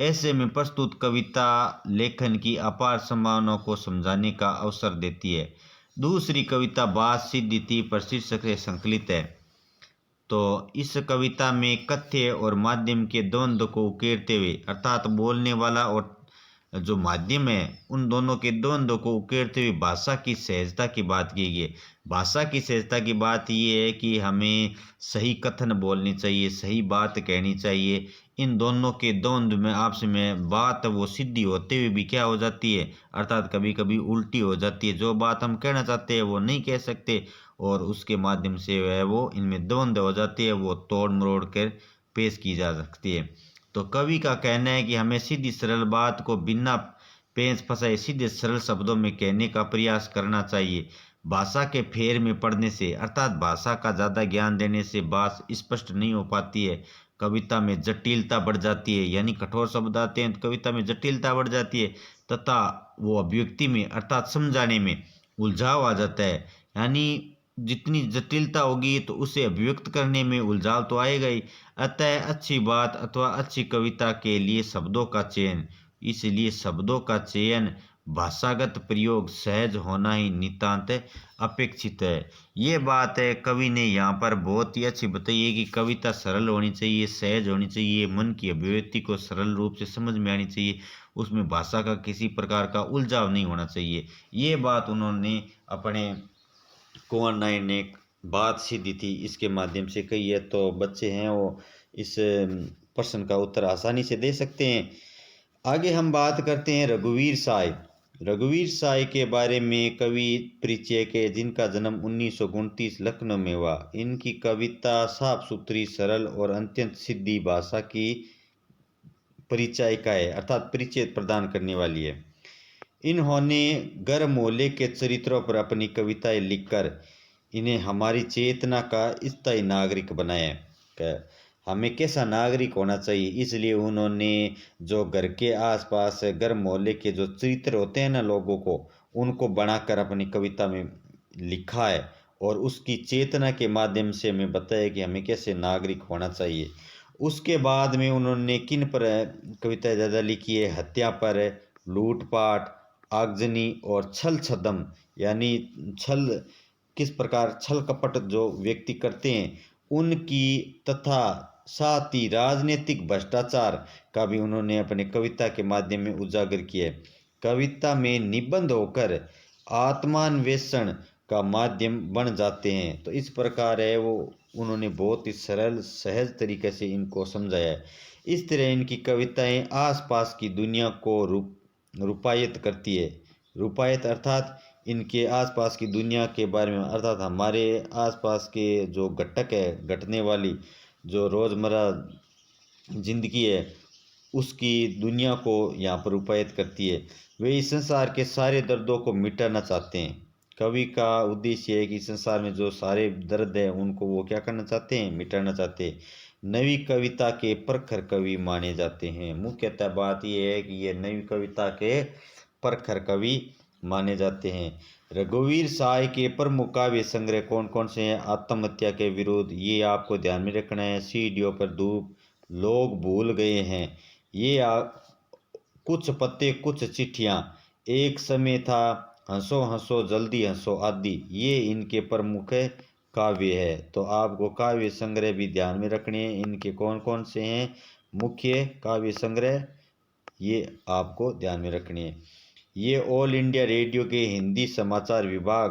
ऐसे में प्रस्तुत कविता लेखन की अपार संभावनाओं को समझाने का अवसर देती है। दूसरी कविता बात सिद्धि थी पर शीर्षक से संकलित है। तो इस कविता में कथ्य और माध्यम के द्वंद्व को उकेरते हुए, अर्थात बोलने वाला और जो माध्यम है उन दोनों के द्वंद्व को उकेरते हुए भाषा की सहजता की बात की गई है। भाषा की सहजता की बात ये है कि हमें सही कथन बोलनी चाहिए, सही बात कहनी चाहिए। इन दोनों के द्वंद्व में आपस में बात वो सिद्धि होते हुए भी क्या हो जाती है, अर्थात कभी कभी उल्टी हो जाती है। जो बात हम कहना चाहते हैं वो नहीं कह सकते, और उसके माध्यम से वह वो इनमें द्वंद्व हो जाती है, वो तोड़ मरोड़ कर पेश की जा सकती है। तो कवि का कहना है कि हमें सीधी सरल बात को बिना पेंच फंसाए सीधे सरल शब्दों में कहने का प्रयास करना चाहिए। भाषा के फेर में पड़ने से, अर्थात भाषा का ज़्यादा ज्ञान देने से बात स्पष्ट नहीं हो पाती है, कविता में जटिलता बढ़ जाती है। यानी कठोर शब्द आते हैं तो कविता में जटिलता बढ़ जाती है, तथा वो अभिव्यक्ति में अर्थात समझाने में उलझाव आ जाता है। यानी जितनी जटिलता होगी तो उसे अभिव्यक्त करने में उलझाव तो आएगा ही। अतः अच्छी बात अथवा अच्छी कविता के लिए शब्दों का चयन, इसलिए शब्दों का चयन, भाषागत प्रयोग सहज होना ही नितांत अपेक्षित है। ये बात है कवि ने यहाँ पर बहुत ही अच्छी बताई है कि कविता सरल होनी चाहिए, सहज होनी चाहिए, मन की अभिव्यक्ति को सरल रूप से समझ में आनी चाहिए, उसमें भाषा का किसी प्रकार का उलझाव नहीं होना चाहिए। ये बात उन्होंने अपने कुंवर नारायण ने बात सीधी थी इसके माध्यम से कही है। तो बच्चे हैं वो इस प्रश्न का उत्तर आसानी से दे सकते हैं। आगे हम बात करते हैं रघुवीर साय। रघुवीर साय के बारे में कवि परिचय के, जिनका जन्म 1929 लखनऊ में हुआ। इनकी कविता साफ सुथरी, सरल और अत्यंत सीधी भाषा की परिचय का है, अर्थात परिचय प्रदान करने वाली है। इन्होंने घर मोहल्ले के चरित्रों पर अपनी कविताएं लिखकर इन्हें हमारी चेतना का स्थायी नागरिक बनाया है। हमें कैसा नागरिक होना चाहिए, इसलिए उन्होंने जो घर के आसपास घर मोहल्ले के जो चरित्र होते हैं ना लोगों को, उनको बनाकर अपनी कविता में लिखा है, और उसकी चेतना के माध्यम से हमें बताया कि हमें कैसे नागरिक होना चाहिए। उसके बाद में उन्होंने किन पर कविता ज़्यादा लिखी है, हत्या पर, लूटपाट, आगजनी और छल छदम, यानी छल किस प्रकार छल कपट जो व्यक्ति करते हैं उनकी तथा साथ ही राजनीतिक भ्रष्टाचार का भी उन्होंने अपने कविता के माध्यम में उजागर किया है। कविता में निबंध होकर आत्मान्वेषण का माध्यम बन जाते हैं। तो इस प्रकार है वो उन्होंने बहुत ही सरल सहज तरीके से इनको समझाया है। इस तरह इनकी कविताएं आसपास की दुनिया को रूपायित करती है। रूपायित अर्थात इनके आसपास की दुनिया के बारे में, अर्थात हमारे आसपास के जो घटक है, घटने वाली जो रोज़मर्रा जिंदगी है, उसकी दुनिया को यहाँ पर रूपायित करती है। वे इस संसार के सारे दर्दों को मिटाना चाहते हैं। कवि का उद्देश्य है कि संसार में जो सारे दर्द है उनको वो क्या करना चाहते हैं, मिटाना चाहते हैं। नवी कविता के प्रखर कवि माने जाते हैं। मुख्यतः बात यह है कि ये नवी कविता के प्रखर कवि माने जाते हैं। रघुवीर साय के प्रमुख काव्य संग्रह कौन कौन से हैं? आत्महत्या के विरोध, ये आपको ध्यान में रखना है। सीढ़ियों पर धूप, लोग भूल गए हैं, ये कुछ पत्ते कुछ चिट्ठियाँ, एक समय था, हंसो हंसो जल्दी हंसो आदि, ये इनके प्रमुख काव्य है। तो आपको काव्य संग्रह भी ध्यान में रखने हैं। इनके कौन कौन से हैं मुख्य काव्य संग्रह, ये आपको ध्यान में रखनी है। ये ऑल इंडिया रेडियो के हिंदी समाचार विभाग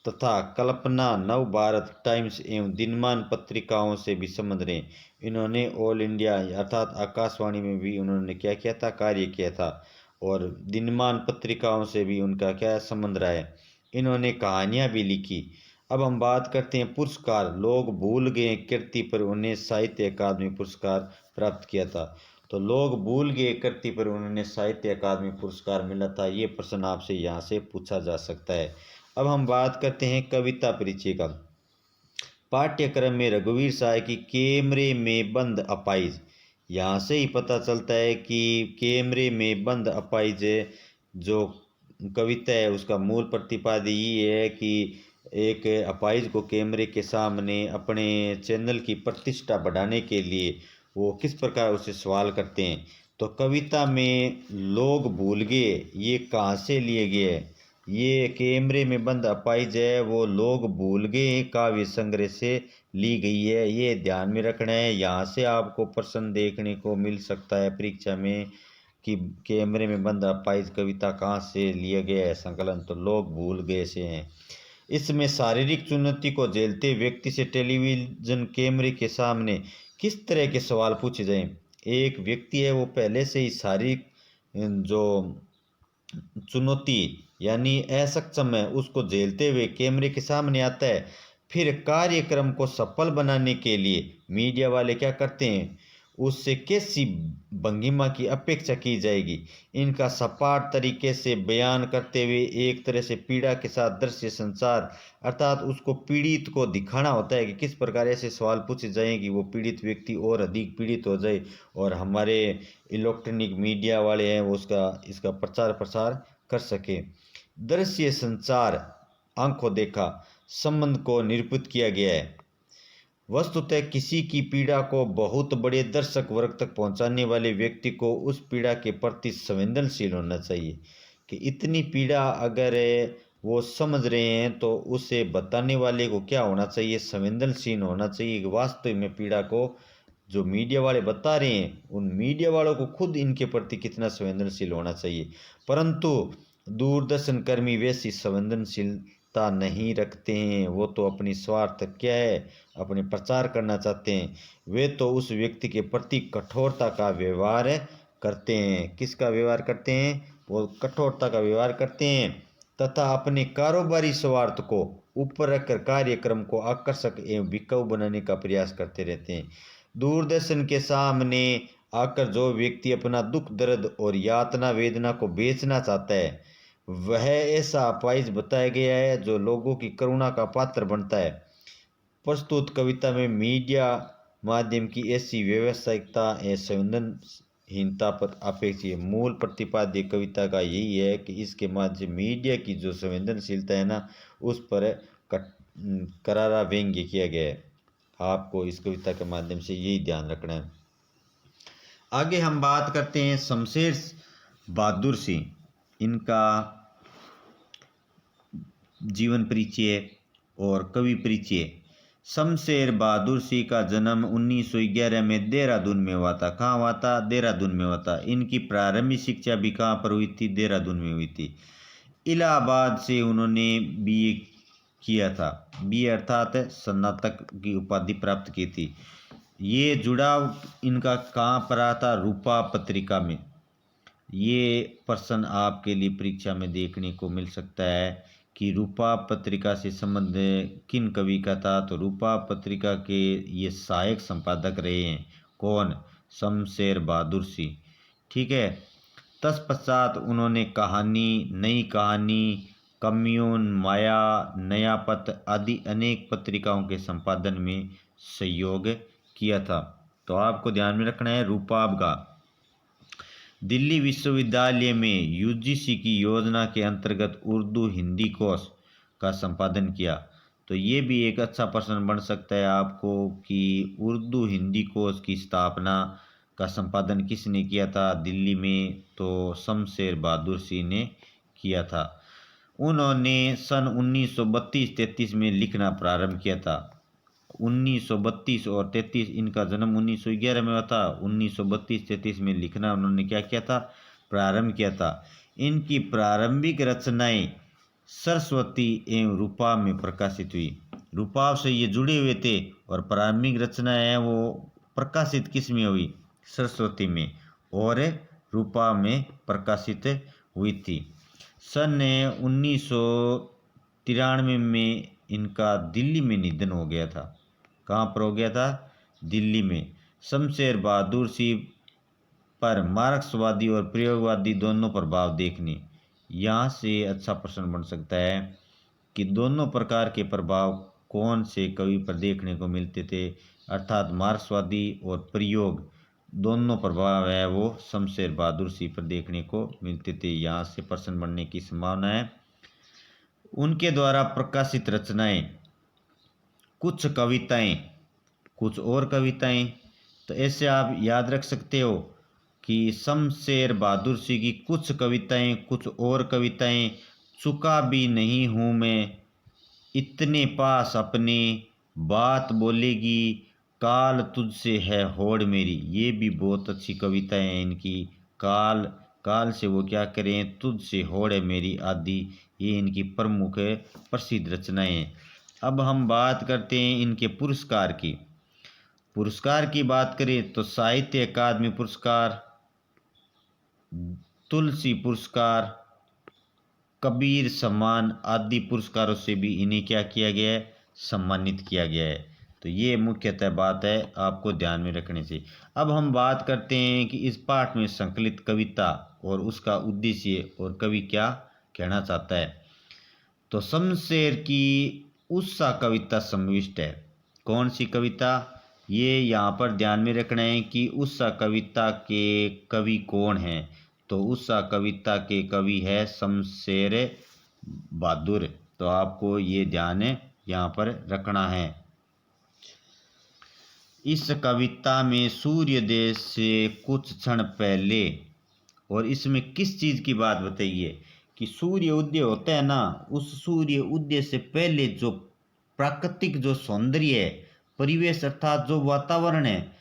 तथा कल्पना, नव भारत टाइम्स एवं दिनमान पत्रिकाओं से भी संबंध रहे। इन्होंने ऑल इंडिया अर्थात आकाशवाणी में भी उन्होंने क्या किया था, कार्य किया था, और दिनमान पत्रिकाओं से भी उनका क्या संबंध रहा है। इन्होंने कहानियाँ भी लिखी। अब हम बात करते हैं पुरस्कार। लोग भूल गए कृति पर उन्हें साहित्य अकादमी पुरस्कार प्राप्त किया था। तो लोग भूल गए कृति पर उन्होंने साहित्य अकादमी पुरस्कार मिला था। ये प्रश्न आपसे यहाँ से पूछा जा सकता है। अब हम बात करते हैं कविता परिचय का। पाठ्यक्रम में रघुवीर साय की कैमरे में बंद अपाइज, यहाँ से ही पता चलता है कि कैमरे में बंद अपाइज जो कविता है उसका मूल प्रतिपाद्य ये है कि एक अपाइज को कैमरे के सामने अपने चैनल की प्रतिष्ठा बढ़ाने के लिए वो किस प्रकार उसे सवाल करते हैं। तो कविता में लोग भूल गए, ये कहाँ से लिए गए है? ये कैमरे में बंद अपाइज है वो लोग भूल गए काव्य संग्रह से ली गई है। ये ध्यान में रखना है। यहाँ से आपको प्रश्न देखने को मिल सकता है परीक्षा में कि कैमरे में बंद अपाइज कविता कहाँ से लिया गया है संकलन, तो लोग भूल गए से हैं। इसमें शारीरिक चुनौती को झेलते व्यक्ति से टेलीविजन कैमरे के सामने किस तरह के सवाल पूछे जाएं। एक व्यक्ति है वो पहले से ही शारीरिक जो चुनौती यानी असक्षम है उसको झेलते हुए कैमरे के सामने आता है। फिर कार्यक्रम को सफल बनाने के लिए मीडिया वाले क्या करते हैं, उससे कैसी भंगिमा की अपेक्षा की जाएगी, इनका सपाट तरीके से बयान करते हुए एक तरह से पीड़ा के साथ दृश्य संचार, अर्थात उसको पीड़ित को दिखाना होता है कि किस प्रकार ऐसे सवाल पूछे जाएं कि वो पीड़ित व्यक्ति और अधिक पीड़ित हो जाए और हमारे इलेक्ट्रॉनिक मीडिया वाले हैं वो उसका इसका प्रचार प्रसार कर सके। दृश्य संचार आंखों देखा संबंध को निरूपित किया गया है। वस्तुतः किसी की पीड़ा को बहुत बड़े दर्शक वर्ग तक पहुंचाने वाले व्यक्ति को उस पीड़ा के प्रति संवेदनशील होना चाहिए कि इतनी पीड़ा अगर वो समझ रहे हैं तो उसे बताने वाले को क्या होना चाहिए, संवेदनशील होना चाहिए कि वास्तव में पीड़ा को जो मीडिया वाले बता रहे हैं उन मीडिया वालों को खुद इनके प्रति कितना संवेदनशील होना चाहिए। परंतु दूरदर्शन कर्मी वैसी संवेदनशीलता नहीं रखते हैं। वो तो अपनी स्वार्थ क्या है, अपने प्रचार करना चाहते हैं। वे तो उस व्यक्ति के प्रति कठोरता का व्यवहार करते हैं। किसका व्यवहार करते हैं? वो कठोरता का व्यवहार करते हैं तथा अपने कारोबारी स्वार्थ को ऊपर रखकर कार्यक्रम को आकर्षक एवं बिकाऊ बनाने का प्रयास करते रहते हैं। दूरदर्शन के सामने आकर जो व्यक्ति अपना दुख दर्द और यातना वेदना को बेचना चाहता है वह ऐसा अपाइज बताया गया है जो लोगों की करुणा का पात्र बनता है। प्रस्तुत कविता में मीडिया माध्यम की ऐसी व्यावसायिकता एवं संवेदनहीनता पर अपेक्षित है। मूल प्रतिपाद्य कविता का यही है कि इसके माध्यम मीडिया की जो संवेदनशीलता है ना उस पर करारा व्यंग्य किया गया है। आपको इस कविता के माध्यम से यही ध्यान रखना है। आगे हम बात करते हैं शमशेर बहादुर सिंह, इनका जीवन परिचय और कवि परिचय। शमशेर बहादुर सिंह का जन्म 1911 में देहरादून में हुआ था। कहाँ हुआ था? देहरादून में हुआ था। इनकी प्रारंभिक शिक्षा भी कहाँ पर हुई थी? देहरादून में हुई थी। इलाहाबाद से उन्होंने बीए किया था। बीए अर्थात स्नातक की उपाधि प्राप्त की थी। ये जुड़ाव इनका कहाँ पर रहा था? रूपा पत्रिका में। ये प्रश्न आपके लिए परीक्षा में देखने को मिल सकता है कि रूपा पत्रिका से संबंध किन कवि का था। तो रूपा पत्रिका के ये सहायक संपादक रहे हैं। कौन? शमशेर बहादुर सिंह। ठीक है। तत्पश्चात उन्होंने कहानी, नई कहानी, कम्यून, माया, नया पथ आदि अनेक पत्रिकाओं के संपादन में सहयोग किया था। तो आपको ध्यान में रखना है रूपाब का। दिल्ली विश्वविद्यालय में यूजीसी की योजना के अंतर्गत उर्दू हिंदी कोर्स का संपादन किया। तो ये भी एक अच्छा प्रश्न बन सकता है आपको कि उर्दू हिंदी कोर्स की स्थापना का संपादन किसने किया था दिल्ली में? तो शमशेर बहादुर सिंह ने किया था। उन्होंने सन 1932-33 में लिखना प्रारंभ किया था। 1932 और 33, इनका जन्म 1911 में हुआ था। 1932-33 में लिखना उन्होंने क्या किया था? प्रारंभ किया था। इनकी प्रारंभिक रचनाएं सरस्वती एवं रूपा में प्रकाशित हुई। रूपाव से ये जुड़े हुए थे और प्रारंभिक रचनाएं हैं वो प्रकाशित किस में हुई? सरस्वती में और रूपा में प्रकाशित हुई थी। सन 1993 में इनका दिल्ली में निधन हो गया था। कहाँ पर हो गया था? दिल्ली में। शमशेर बहादुर सिंह पर मार्क्सवादी और प्रयोगवादी दोनों प्रभाव देखने। यहाँ से अच्छा प्रश्न बन सकता है कि दोनों प्रकार के प्रभाव कौन से कवि पर देखने को मिलते थे, अर्थात मार्क्सवादी और प्रयोग दोनों प्रभाव है वो शमशेर बहादुर सिंह पर देखने को मिलते थे। यहाँ से प्रश्न बनने की संभावना है। उनके द्वारा प्रकाशित रचनाएं, कुछ कविताएं, कुछ और कविताएं। तो ऐसे आप याद रख सकते हो कि शमशेर बहादुर सिंह की कुछ कविताएं, कुछ और कविताएं। चुका भी नहीं हूँ मैं, इतने पास अपने, बात बोलेगी, काल तुझसे है होड़ मेरी। ये भी बहुत अच्छी कविताएं हैं इनकी। काल, काल से वो क्या करें, तुझसे होड़ है मेरी आदि, ये इनकी प्रमुख प्रसिद्ध रचनाएं हैं। अब हम बात करते हैं इनके पुरस्कार की। पुरस्कार की बात करें तो साहित्य अकादमी पुरस्कार, तुलसी पुरस्कार, कबीर सम्मान आदि पुरस्कारों से भी इन्हें क्या किया गया है? सम्मानित किया गया है। तो ये मुख्यतः बात है आपको ध्यान में रखने से। अब हम बात करते हैं कि इस पाठ में संकलित कविता और उसका उद्देश्य और कवि क्या कहना चाहता है। तो शमशेर की उत्सा कविता समाविष्ट है। कौन सी कविता? ये यहाँ पर ध्यान में रखना है कि उत्सा कविता के कवि कौन हैं। तो उत्सा कविता के कवि है शमशेर बहादुर। तो आपको ये ध्यान यहाँ पर रखना है। इस कविता में सूर्योदय से कुछ क्षण पहले, और इसमें किस चीज़ की बात बताइए कि सूर्य उदय होता है ना, उस सूर्य उदय से पहले जो प्राकृतिक जो सौंदर्य है, परिवेश अर्थात जो वातावरण है,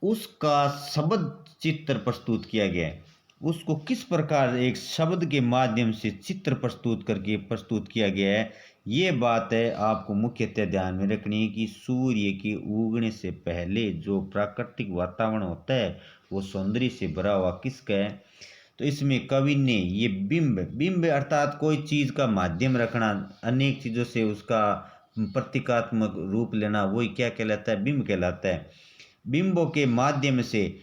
उसका शब्द चित्र प्रस्तुत किया गया है। उसको किस प्रकार एक शब्द के माध्यम से चित्र प्रस्तुत करके प्रस्तुत किया गया है, ये बात है आपको मुख्यतः ध्यान में रखनी है कि सूर्य के उगने से पहले जो प्राकृतिक वातावरण होता है वो सौंदर्य से भरा हुआ किसका है। तो इसमें कवि ने ये बिंब, बिंब अर्थात कोई चीज़ का माध्यम रखना, अनेक चीज़ों से उसका प्रतीकात्मक रूप लेना, वही क्या कहलाता है? बिंब कहलाता है। बिंबों के माध्यम से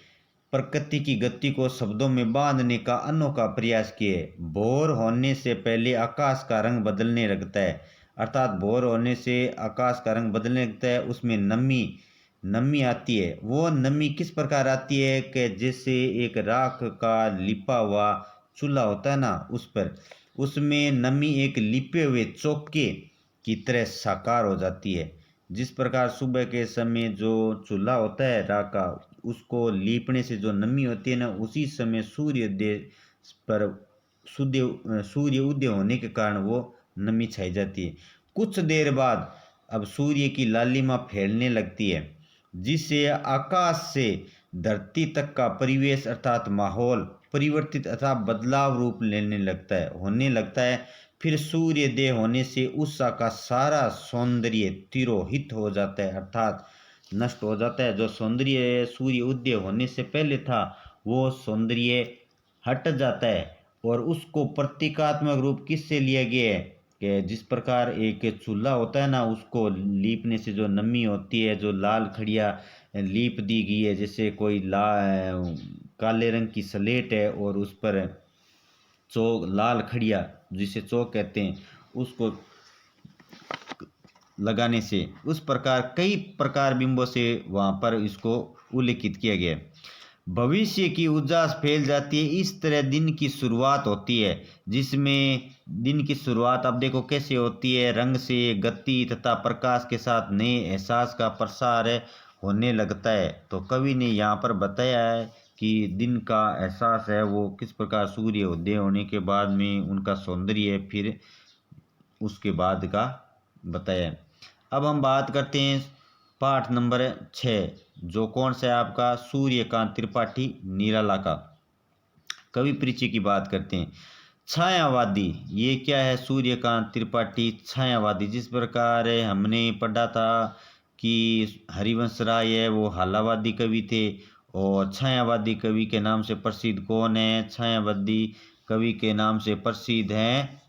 प्रकृति की गति को शब्दों में बांधने का अनोखा प्रयास किए। भोर होने से पहले आकाश का रंग बदलने लगता है, अर्थात भोर होने से आकाश का रंग बदलने लगता है, उसमें नमी, नमी आती है। वो नमी किस प्रकार आती है कि जैसे एक राख का लिपा हुआ चूल्हा होता है ना, उस पर, उसमें नमी एक लिपे हुए चौके की तरह साकार हो जाती है। जिस प्रकार सुबह के समय जो चूल्हा होता है राख का, उसको लीपने से जो नमी होती है ना, उसी समय सूर्योदय पर सूर्य उदय होने के कारण वो नमी छाई जाती है। कुछ देर बाद अब सूर्य की लालिमा फैलने लगती है, जिससे आकाश से धरती तक का परिवेश अर्थात माहौल परिवर्तित अथवा बदलाव रूप लेने लगता है होने लगता है। फिर सूर्योदय होने से उस का सारा सौंदर्य तिरोहित हो जाता है अर्थात नष्ट हो जाता है। जो सौंदर्य सूर्य उदय होने से पहले था वो सौंदर्य हट जाता है। और उसको प्रतीकात्मक रूप किससे लिया गया है कि जिस प्रकार एक चूल्हा होता है ना, उसको लीपने से जो नमी होती है, जो लाल खड़िया लीप दी गई है, जैसे कोई काले रंग की स्लेट है और उस पर चौक लाल खड़िया जिसे चौक कहते हैं उसको लगाने से उस प्रकार कई प्रकार बिंबों से वहाँ पर इसको उल्लेखित किया गया है। भविष्य की उजास फैल जाती है। इस तरह दिन की शुरुआत होती है, जिसमें दिन की शुरुआत अब देखो कैसे होती है, रंग से, गति तथा प्रकाश के साथ नए एहसास का प्रसार होने लगता है। तो कवि ने यहाँ पर बताया है कि दिन का एहसास है वो किस प्रकार सूर्य उदय होने के बाद में उनका सौंदर्य फिर उसके बाद का बताया। अब हम बात करते हैं पाठ नंबर 6, जो कौन सा है आपका सूर्यकांत त्रिपाठी निराला का। कवि परिचय की बात करते हैं। छायावादी, ये क्या है? सूर्यकांत त्रिपाठी छायावादी। जिस प्रकार हमने पढ़ा था कि हरिवंश राय है वो हालावादी कवि थे, और छायावादी कवि के नाम से प्रसिद्ध कौन है? छायावादी कवि के नाम से प्रसिद्ध हैं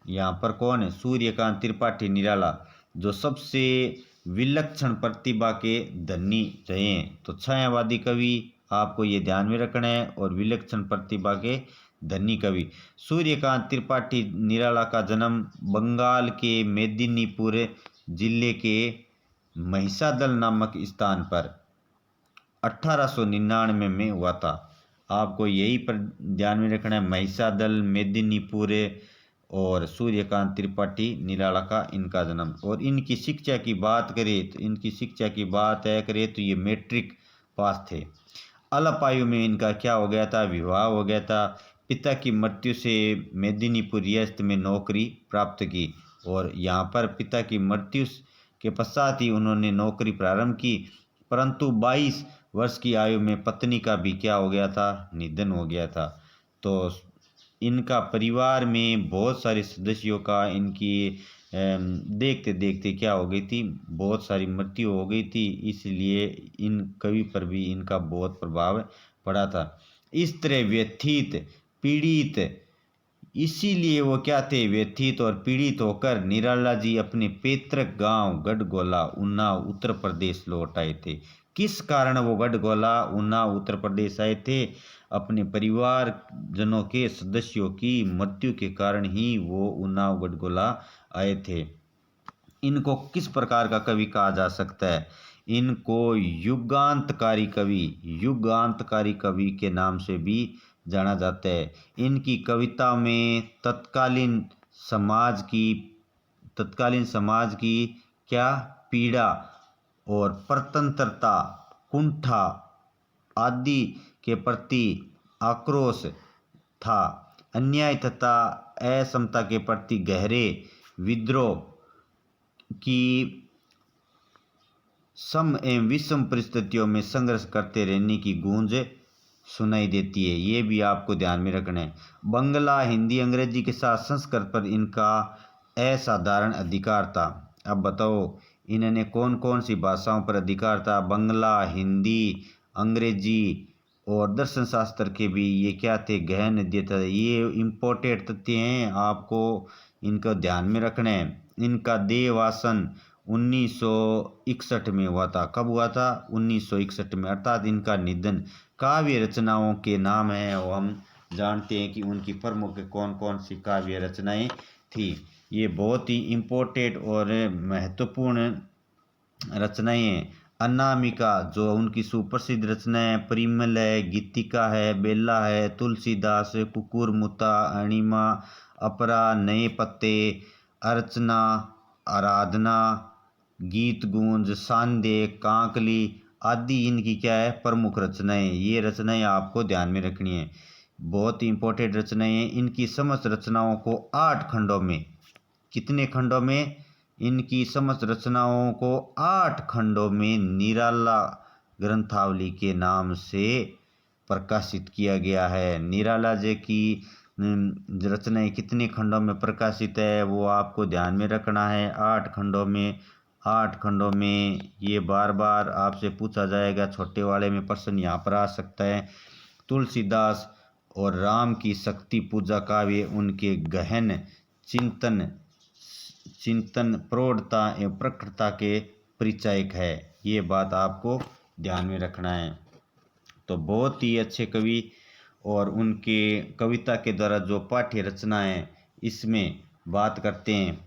यहाँ पर कौन है? सूर्यकांत त्रिपाठी निराला, जो सबसे विलक्षण प्रतिभा के धनी रहे हैं। तो छायावादी कवि आपको ये ध्यान में रखना है, और विलक्षण प्रतिभा के धनी कवि। सूर्यकांत त्रिपाठी निराला का जन्म बंगाल के मेदिनीपुर जिले के महिषादल नामक स्थान पर 1899 में हुआ था। आपको यही पर ध्यान में रखना है, महिषादल, मेदिनीपुर और सूर्यकांत त्रिपाठी निराला का इनका जन्म। और इनकी शिक्षा की बात करें तो ये मैट्रिक पास थे। अल्प आयु में इनका क्या हो गया था? विवाह हो गया था। पिता की मृत्यु से मेदिनीपुर रियासत में नौकरी प्राप्त की, और यहाँ पर पिता की मृत्यु के पश्चात ही उन्होंने नौकरी प्रारंभ की। परंतु 22 वर्ष की आयु में पत्नी का भी क्या हो गया था? निधन हो गया था। तो इनका परिवार में बहुत सारे सदस्यों का इनकी देखते देखते क्या हो गई थी? बहुत सारी मृत्यु हो गई थी। इसलिए इन कवि पर भी इनका बहुत प्रभाव पड़ा था। इस तरह व्यथित पीड़ित, इसीलिए वो क्या थे? व्यथित और पीड़ित होकर निराला जी अपने पैतृक गांव गढ़गोला उन्नाव उत्तर प्रदेश लौट आए थे। किस कारण वो गढ़गोला उन्नाव उत्तर प्रदेश आए थे? अपने परिवार जनों के सदस्यों की मृत्यु के कारण ही वो उन्नाव गढ़गोला आए थे। इनको किस प्रकार का कवि कहा जा सकता है? इनको युगांतकारी कवि के नाम से भी जाना जाता है। इनकी कविता में तत्कालीन समाज की क्या पीड़ा और परतंत्रता, कुंठा आदि के प्रति आक्रोश था। अन्याय तथा असमता के प्रति गहरे विद्रोह की सम एवं विषम परिस्थितियों में संघर्ष करते रहने की गूंज सुनाई देती है। ये भी आपको ध्यान में रखना है। बंगला, हिंदी, अंग्रेजी के साथ संस्कृत पर इनका असाधारण अधिकार था। अब बताओ इन्होंने कौन कौन सी भाषाओं पर अधिकार था? बंगला, हिंदी, अंग्रेजी और दर्शन शास्त्र के भी ये क्या थे? गहन अध्येता थे। ये इम्पोर्टेंट तथ्य हैं, आपको इनको ध्यान में रखना है। इनका देवासन 1961 में हुआ था। कब हुआ था? 1961 में, अर्थात इनका निधन। काव्य रचनाओं के नाम हैं वो हम जानते हैं कि उनकी प्रमुख कौन कौन सी काव्य रचनाएं थी। ये बहुत ही इम्पोर्टेंट और महत्वपूर्ण रचनाएं हैं। अनामिका जो उनकी सुप्रसिद्ध रचना है, परिमल है, गीतिका है, बेला है, तुलसीदास, कुकुरमुत्ता, अणिमा, अपरा, नए पत्ते, अर्चना, आराधना, गीत गूंज, सांदे, कांकली आदि इनकी क्या है? प्रमुख रचनाएं। ये रचनाएं आपको ध्यान में रखनी है, बहुत ही इंपॉर्टेंट रचनाएं हैं। इनकी समस्त रचनाओं को 8 खंडों में, कितने खंडों में? इनकी समस्त रचनाओं को 8 खंडों में निराला ग्रंथावली के नाम से प्रकाशित किया गया है। निराला जी की रचनाएं कितने खंडों में प्रकाशित है वो आपको ध्यान में रखना है। 8 खंडों में। 8 खंडों में ये बार बार आपसे पूछा जाएगा, छोटे वाले में प्रश्न यहाँ पर आ सकता है। तुलसीदास और राम की शक्ति पूजा काव्य उनके गहन चिंतन प्रौढ़ता एवं प्रखरता के परिचायक है। ये बात आपको ध्यान में रखना है। तो बहुत ही अच्छे कवि और उनके कविता के द्वारा जो पाठ्य रचनाएं इसमें बात करते हैं।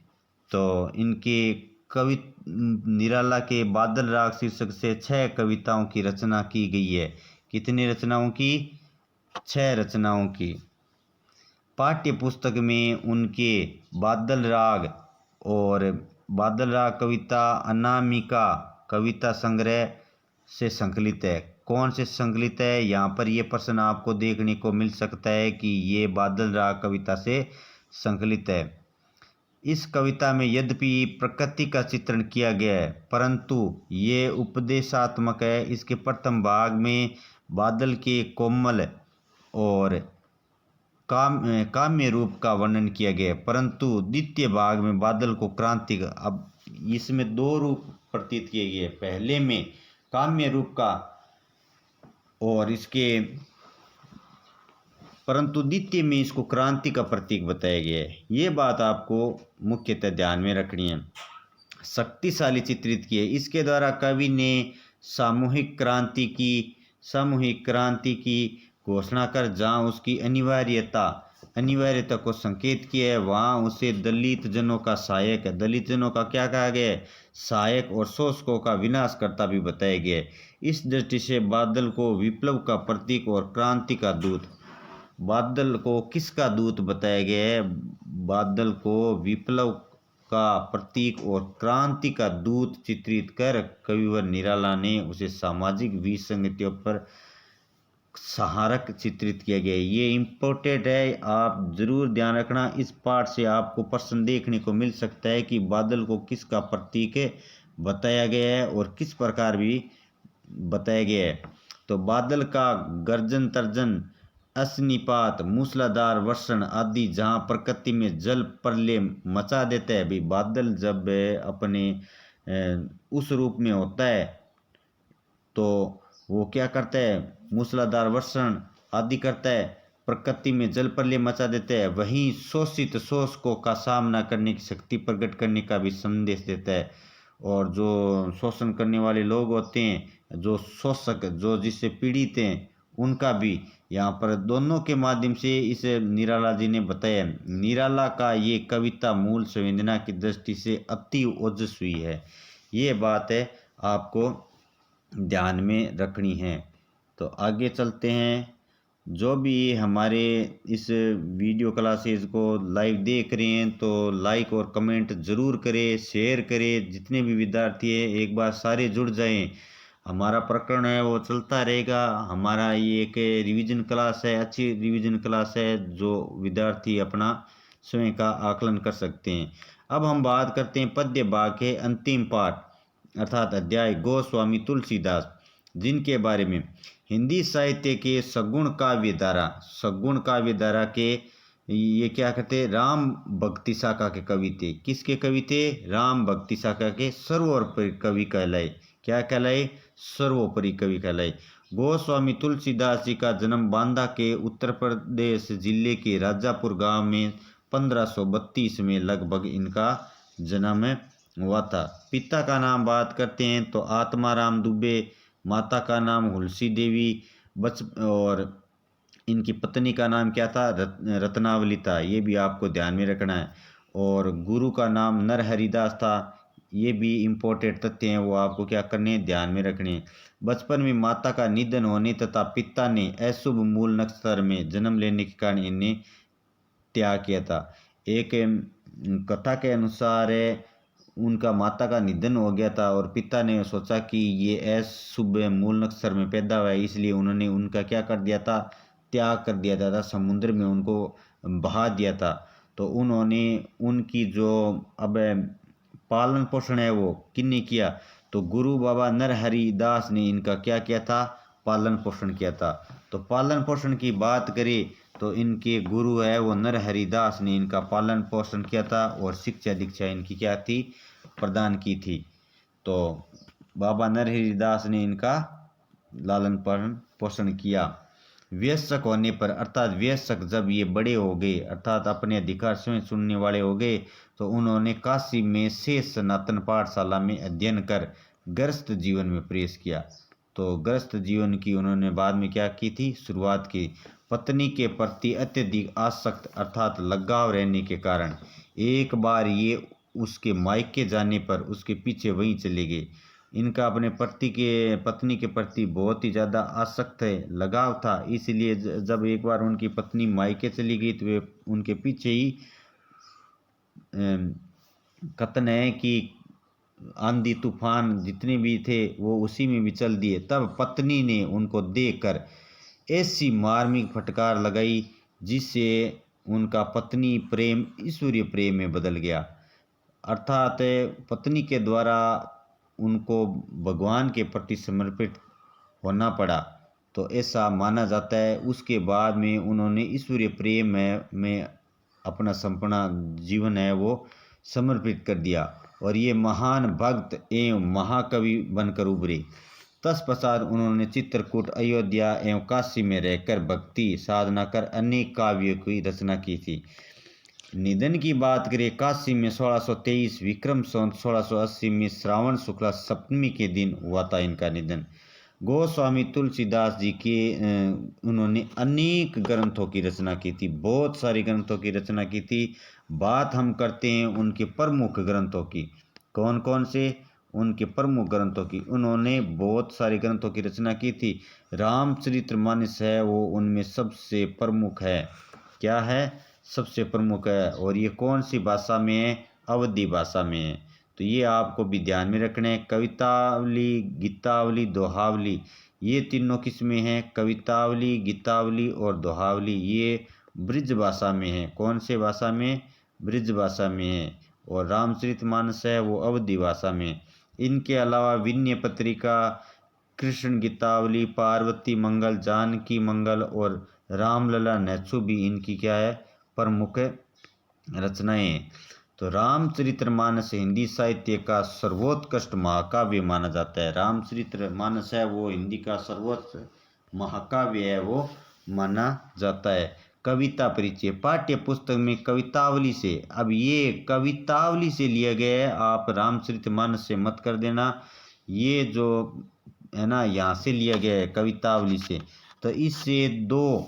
तो इनके कवि निराला के बादल राग शीर्षक से 6 कविताओं की रचना की गई है। कितनी रचनाओं की? 6 रचनाओं की। पाठ्य पुस्तक में उनके बादल राग और बादल राग कविता अनामिका कविता संग्रह से संकलित है। कौन से संकलित है? यहाँ पर ये प्रश्न आपको देखने को मिल सकता है कि ये बादल राग कविता से संकलित है। इस कविता में यद्यपि प्रकृति का चित्रण किया गया है परंतु ये उपदेशात्मक है। इसके प्रथम भाग में बादल के कोमल और काम्य रूप का वर्णन किया गया है परंतु द्वितीय भाग में बादल को क्रांति का, अब इसमें 2 रूप प्रतीत किए गए। पहले में काम्य रूप का और इसके परंतु द्वितीय में इसको क्रांति का प्रतीक बताया गया है। ये बात आपको मुख्यतः ध्यान में रखनी है। शक्तिशाली चित्रित किए। इसके द्वारा कवि ने सामूहिक क्रांति की घोषणा कर जहाँ उसकी अनिवार्यता को संकेत किया है वहाँ उसे दलित जनों का सहायक है। दलित जनों का क्या कहा गया है? सहायक और शोषकों का विनाशकर्ता भी बताया गया है। इस दृष्टि से बादल को विप्लव का प्रतीक और क्रांति का दूत, बादल को किसका दूत बताया गया है? बादल को विप्लव का प्रतीक और क्रांति का दूत चित्रित कर कविवर निराला ने उसे सामाजिक विसंगतियों पर सहारक चित्रित किया गया है। ये इम्पोर्टेंट है, आप जरूर ध्यान रखना। इस पाठ से आपको प्रश्न देखने को मिल सकता है कि बादल को किसका प्रतीक बताया गया है और किस प्रकार भी बताया गया है। तो बादल का गर्जन तर्जन, अग्निपात, मूसलाधार वर्षण आदि जहाँ प्रकृति में जल प्रलय मचा देता है। भाई बादल जब अपने उस रूप में होता है तो वो क्या करता है? मूसलाधार वर्षण आदि करता है, प्रकृति में जल प्रलय मचा देता है। वहीं शोषकों का सामना करने की शक्ति प्रकट करने का भी संदेश देता है। और जो शोषण करने वाले लोग होते हैं, जो शोषक, जो जिससे पीड़ित हैं, उनका भी यहाँ पर दोनों के माध्यम से इस निराला जी ने बताया। निराला का ये कविता मूल संवेदना की दृष्टि से अति ओजस्वी है। ये बात है आपको ध्यान में रखनी है। तो आगे चलते हैं। जो भी हमारे इस वीडियो क्लासेस को लाइव देख रहे हैं तो लाइक और कमेंट ज़रूर करें, शेयर करें। जितने भी विद्यार्थी हैं एक बार सारे जुड़ जाएं। हमारा प्रकरण है वो चलता रहेगा। हमारा ये एक रिवीजन क्लास है, अच्छी रिवीजन क्लास है जो विद्यार्थी अपना स्वयं का आकलन कर सकते हैं। अब हम बात करते हैं पद्य भाग के अंतिम पाठ अर्थात अध्याय गोस्वामी तुलसीदास, जिनके बारे में हिंदी साहित्य के सगुण काव्य धारा के ये क्या कहते? राम भक्ति शाखा के कवि थे। किसके कवि थे? राम भक्ति शाखा के सर्वोपरि कवि कहलाए। क्या कहलाए? सर्वोपरि कवि कहलाए। गोस्वामी तुलसीदास जी का जन्म बांदा के उत्तर प्रदेश जिले के राजापुर गांव में 1532 में लगभग इनका जन्म हुआ था। पिता का नाम बात करते हैं तो आत्माराम दुबे, माता का नाम हुलसी देवी, और इनकी पत्नी का नाम क्या था? रत्नावली था। ये भी आपको ध्यान में रखना है। और गुरु का नाम नरहरिदास था। ये भी इम्पोर्टेंट तथ्य हैं, वो आपको क्या करने हैं? ध्यान में रखने हैं। बचपन में माता का निधन होने तथा पिता ने अशुभ मूल नक्षत्र में जन्म लेने के कारण इन्हें त्याग किया था। एक कथा के अनुसार उनका माता का निधन हो गया था और पिता ने सोचा कि ये अशुभ मूल नक्षत्र में पैदा हुआ है, इसलिए उन्होंने उनका क्या कर दिया था? त्याग कर दिया था, समुद्र में उनको बहा दिया था। तो उन्होंने उनकी जो अब पालन पोषण है वो किन्ने किया, तो गुरु बाबा नरहरि दास ने इनका क्या किया था, पालन पोषण किया था। तो पालन पोषण की बात करें तो इनके गुरु है वो नरहरि दास ने इनका पालन पोषण किया था और शिक्षा दीक्षा इनकी क्या थी, प्रदान की थी। तो बाबा नरहरि दास ने इनका लालन पालन पोषण किया। वयस्क होने पर अर्थात वयस्क जब ये बड़े हो गए अर्थात अपने अधिकार स्वयं सुनने वाले हो गए, तो उन्होंने काशी में शेष सनातन पाठशाला में अध्ययन कर गृहस्थ जीवन में प्रवेश किया। तो गृहस्थ जीवन की उन्होंने बाद में क्या की थी, शुरुआत की। पत्नी के प्रति अत्यधिक आसक्त अर्थात लगाव रहने के कारण एक बार ये उसके मायके जाने पर उसके पीछे वहीं चले गए। इनका अपने पत्नी के प्रति बहुत ही ज़्यादा आसक्त है, लगाव था, इसलिए जब एक बार उनकी पत्नी मायके चली गई तो वे उनके पीछे ही कथन है कि आंधी तूफान जितने भी थे वो उसी में भी चल दिए। तब पत्नी ने उनको देखकर ऐसी मार्मिक फटकार लगाई जिससे उनका पत्नी प्रेम ईश्वरीय प्रेम में बदल गया। अर्थात पत्नी के द्वारा उनको भगवान के प्रति समर्पित होना पड़ा, तो ऐसा माना जाता है। उसके बाद में उन्होंने ईश्वरीय प्रेम में अपना संपूर्ण जीवन है वो समर्पित कर दिया और ये महान भक्त एवं महाकवि बनकर उभरे। तत्पश्चात उन्होंने चित्रकूट, अयोध्या एवं काशी में रहकर भक्ति साधना कर अनेक काव्यों की रचना की थी। निधन की बात करें, काशी में 1623 विक्रम संवत 1680 में श्रावण शुक्ला सप्तमी के दिन हुआ था इनका निधन। गोस्वामी तुलसीदास जी के उन्होंने अनेक ग्रंथों की रचना की थी, बहुत सारे ग्रंथों की रचना की थी। बात हम करते हैं उनके प्रमुख ग्रंथों की। कौन कौन से, उनके प्रमुख ग्रंथों की। उन्होंने बहुत सारे ग्रंथों की रचना की थी। रामचरितमानस है वो उनमें सबसे प्रमुख है। क्या है, सबसे प्रमुख है। और ये कौन सी भाषा में है, अवधी भाषा में है। तो ये आपको भी ध्यान में रखना है। कवितावली, गीतावली, दोहावली, ये तीनों किस्में हैं। कवितावली, गीतावली और दोहावली ये ब्रिज भाषा में है। कौन से भाषा में, ब्रिज भाषा में है। और रामचरितमानस है वो अवधी भाषा में। इनके अलावा विनय पत्रिका, कृष्ण गीतावली, पार्वती मंगल, जानकी मंगल और रामलला नैच्छू भी इनकी क्या है, प्रमुख रचनाएं। तो रामचरितमानस हिंदी साहित्य का सर्वोत्कृष्ट महाकाव्य माना जाता है। रामचरितमानस है वो हिंदी का सर्वोच्च महाकाव्य है वो माना जाता है। कविता परिचय, पाठ्य पुस्तक में कवितावली से, अब ये कवितावली से लिया गया है, आप रामचरितमानस से मत कर देना। ये जो है ना यहाँ से लिया गया है कवितावली से। तो इससे 2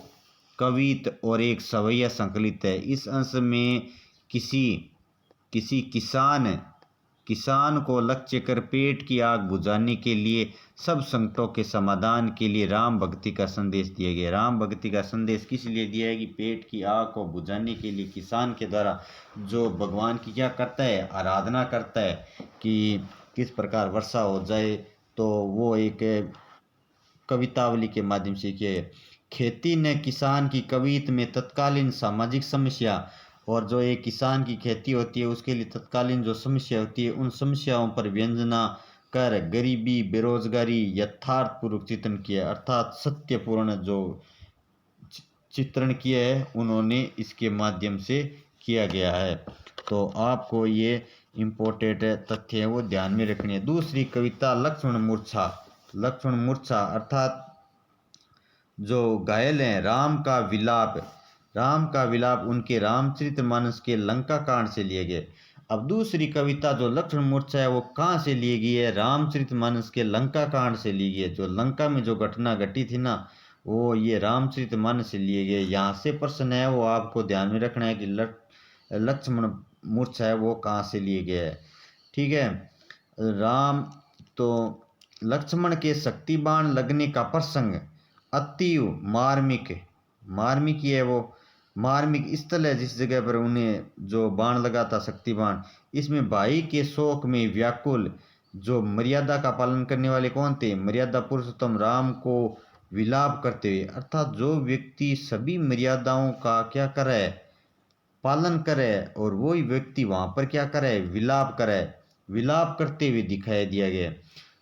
कवित और 1 सवैया संकलित है। इस अंश में किसी किसान को लक्ष्य कर पेट की आग बुझाने के लिए, सब संकटों के समाधान के लिए राम भक्ति का संदेश दिया गया। राम भक्ति का संदेश किस लिए दिया है कि पेट की आग को बुझाने के लिए किसान के द्वारा जो भगवान की क्या करता है, आराधना करता है कि किस प्रकार वर्षा हो जाए, तो वो एक कवितावली के माध्यम से किया है। खेती न किसान की कवित में तत्कालीन सामाजिक समस्या, और जो एक किसान की खेती होती है उसके लिए तत्कालीन जो समस्या होती है उन समस्याओं पर व्यंजना कर गरीबी, बेरोजगारी यथार्थपूर्वक चित्रण किया, अर्थात सत्यपूर्ण जो चित्रण किया है उन्होंने इसके माध्यम से किया गया है। तो आपको ये इम्पोर्टेंट तथ्य है वो ध्यान में रखनी है। दूसरी कविता लक्ष्मण मूर्छा। लक्ष्मण मूर्छा अर्थात जो घायल हैं, राम का विलाप। राम का विलाप उनके रामचरितमानस के लंका कांड से लिए गए। अब दूसरी कविता जो लक्ष्मण मूर्छा है वो कहाँ से ली गई है, रामचरितमानस के लंका कांड से ली गई है। जो लंका में जो घटना घटी थी ना वो ये रामचरितमानस से लिए गए। यहाँ से प्रश्न है वो आपको ध्यान में रखना है कि लक्ष्मण मूर्छा है वो कहाँ से लिए गए है। ठीक है, राम तो लक्ष्मण के शक्ति बाण लगने का प्रसंग अति मार्मिक ही है। वो मार्मिक स्थल है जिस जगह पर उन्हें जो बाण लगा था, शक्ति बाण। इसमें भाई के शोक में व्याकुल जो मर्यादा का पालन करने वाले कौन थे, मर्यादा पुरुषोत्तम राम को विलाप करते हुए, अर्थात जो व्यक्ति सभी मर्यादाओं का क्या करे, पालन करे, और वही व्यक्ति वहां पर क्या करे, विलाप करे। विलाप करते हुए दिखाया दिया गया,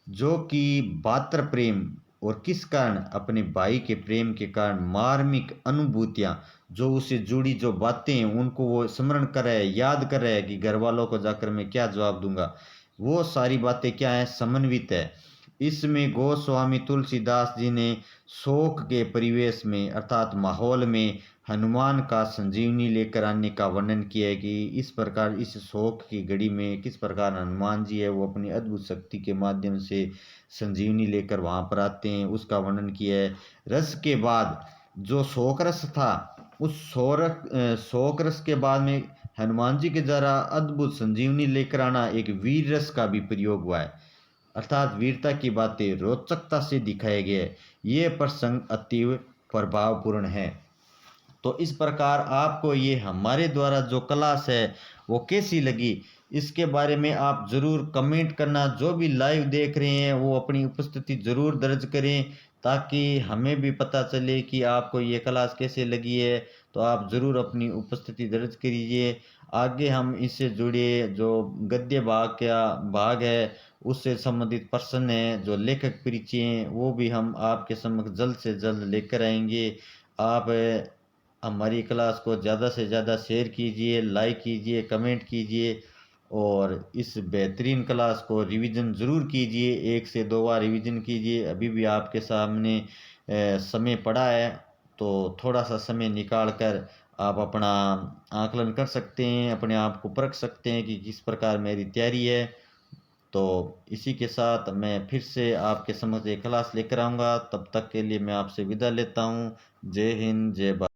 जो कि भातृ प्रेम और किस कारण, अपने भाई के प्रेम के कारण मार्मिक अनुभूतियां, जो उससे जुड़ी जो बातें हैं उनको वो स्मरण कर रहा है, याद कर रहा है कि घर वालों को जाकर मैं क्या जवाब दूंगा, वो सारी बातें क्या है, समन्वित है। इसमें गोस्वामी तुलसीदास जी ने शोक के परिवेश में अर्थात माहौल में हनुमान का संजीवनी लेकर आने का वर्णन किया है कि इस प्रकार इस शोक की घड़ी में किस प्रकार हनुमान जी है वो अपनी अद्भुत शक्ति के माध्यम से संजीवनी लेकर वहाँ पर आते हैं, उसका वर्णन किया है। रस के बाद जो शोक रस था, उस शोक रस के बाद में हनुमान जी के द्वारा अद्भुत संजीवनी लेकर आना एक वीर रस का भी प्रयोग हुआ है, अर्थात वीरता की बातें रोचकता से दिखाया गया है। ये प्रसंग अतीव प्रभावपूर्ण है। तो इस प्रकार आपको ये हमारे द्वारा जो क्लास है वो कैसी लगी, इसके बारे में आप ज़रूर कमेंट करना। जो भी लाइव देख रहे हैं वो अपनी उपस्थिति ज़रूर दर्ज करें, ताकि हमें भी पता चले कि आपको ये क्लास कैसे लगी है। तो आप ज़रूर अपनी उपस्थिति दर्ज करिए। आगे हम इससे जुड़े जो गद्य भाग का भाग है उससे संबंधित प्रश्न है, जो लेखक परिचय हैं, वो भी हम आपके समक्ष जल्द से जल्द लेकर आएंगे। आप हमारी क्लास को ज़्यादा से ज़्यादा शेयर कीजिए, लाइक कीजिए, कमेंट कीजिए और इस बेहतरीन क्लास को रिवीजन ज़रूर कीजिए, 1 से 2 बार रिवीजन कीजिए। अभी भी आपके सामने समय पड़ा है, तो थोड़ा सा समय निकाल कर आप अपना आकलन कर सकते हैं, अपने आप को परख सकते हैं कि किस प्रकार मेरी तैयारी है। तो इसी के साथ मैं फिर से आपके समक्ष एक क्लास लेकर आऊँगा, तब तक के लिए मैं आपसे विदा लेता हूँ। जय हिंद, जय भारत।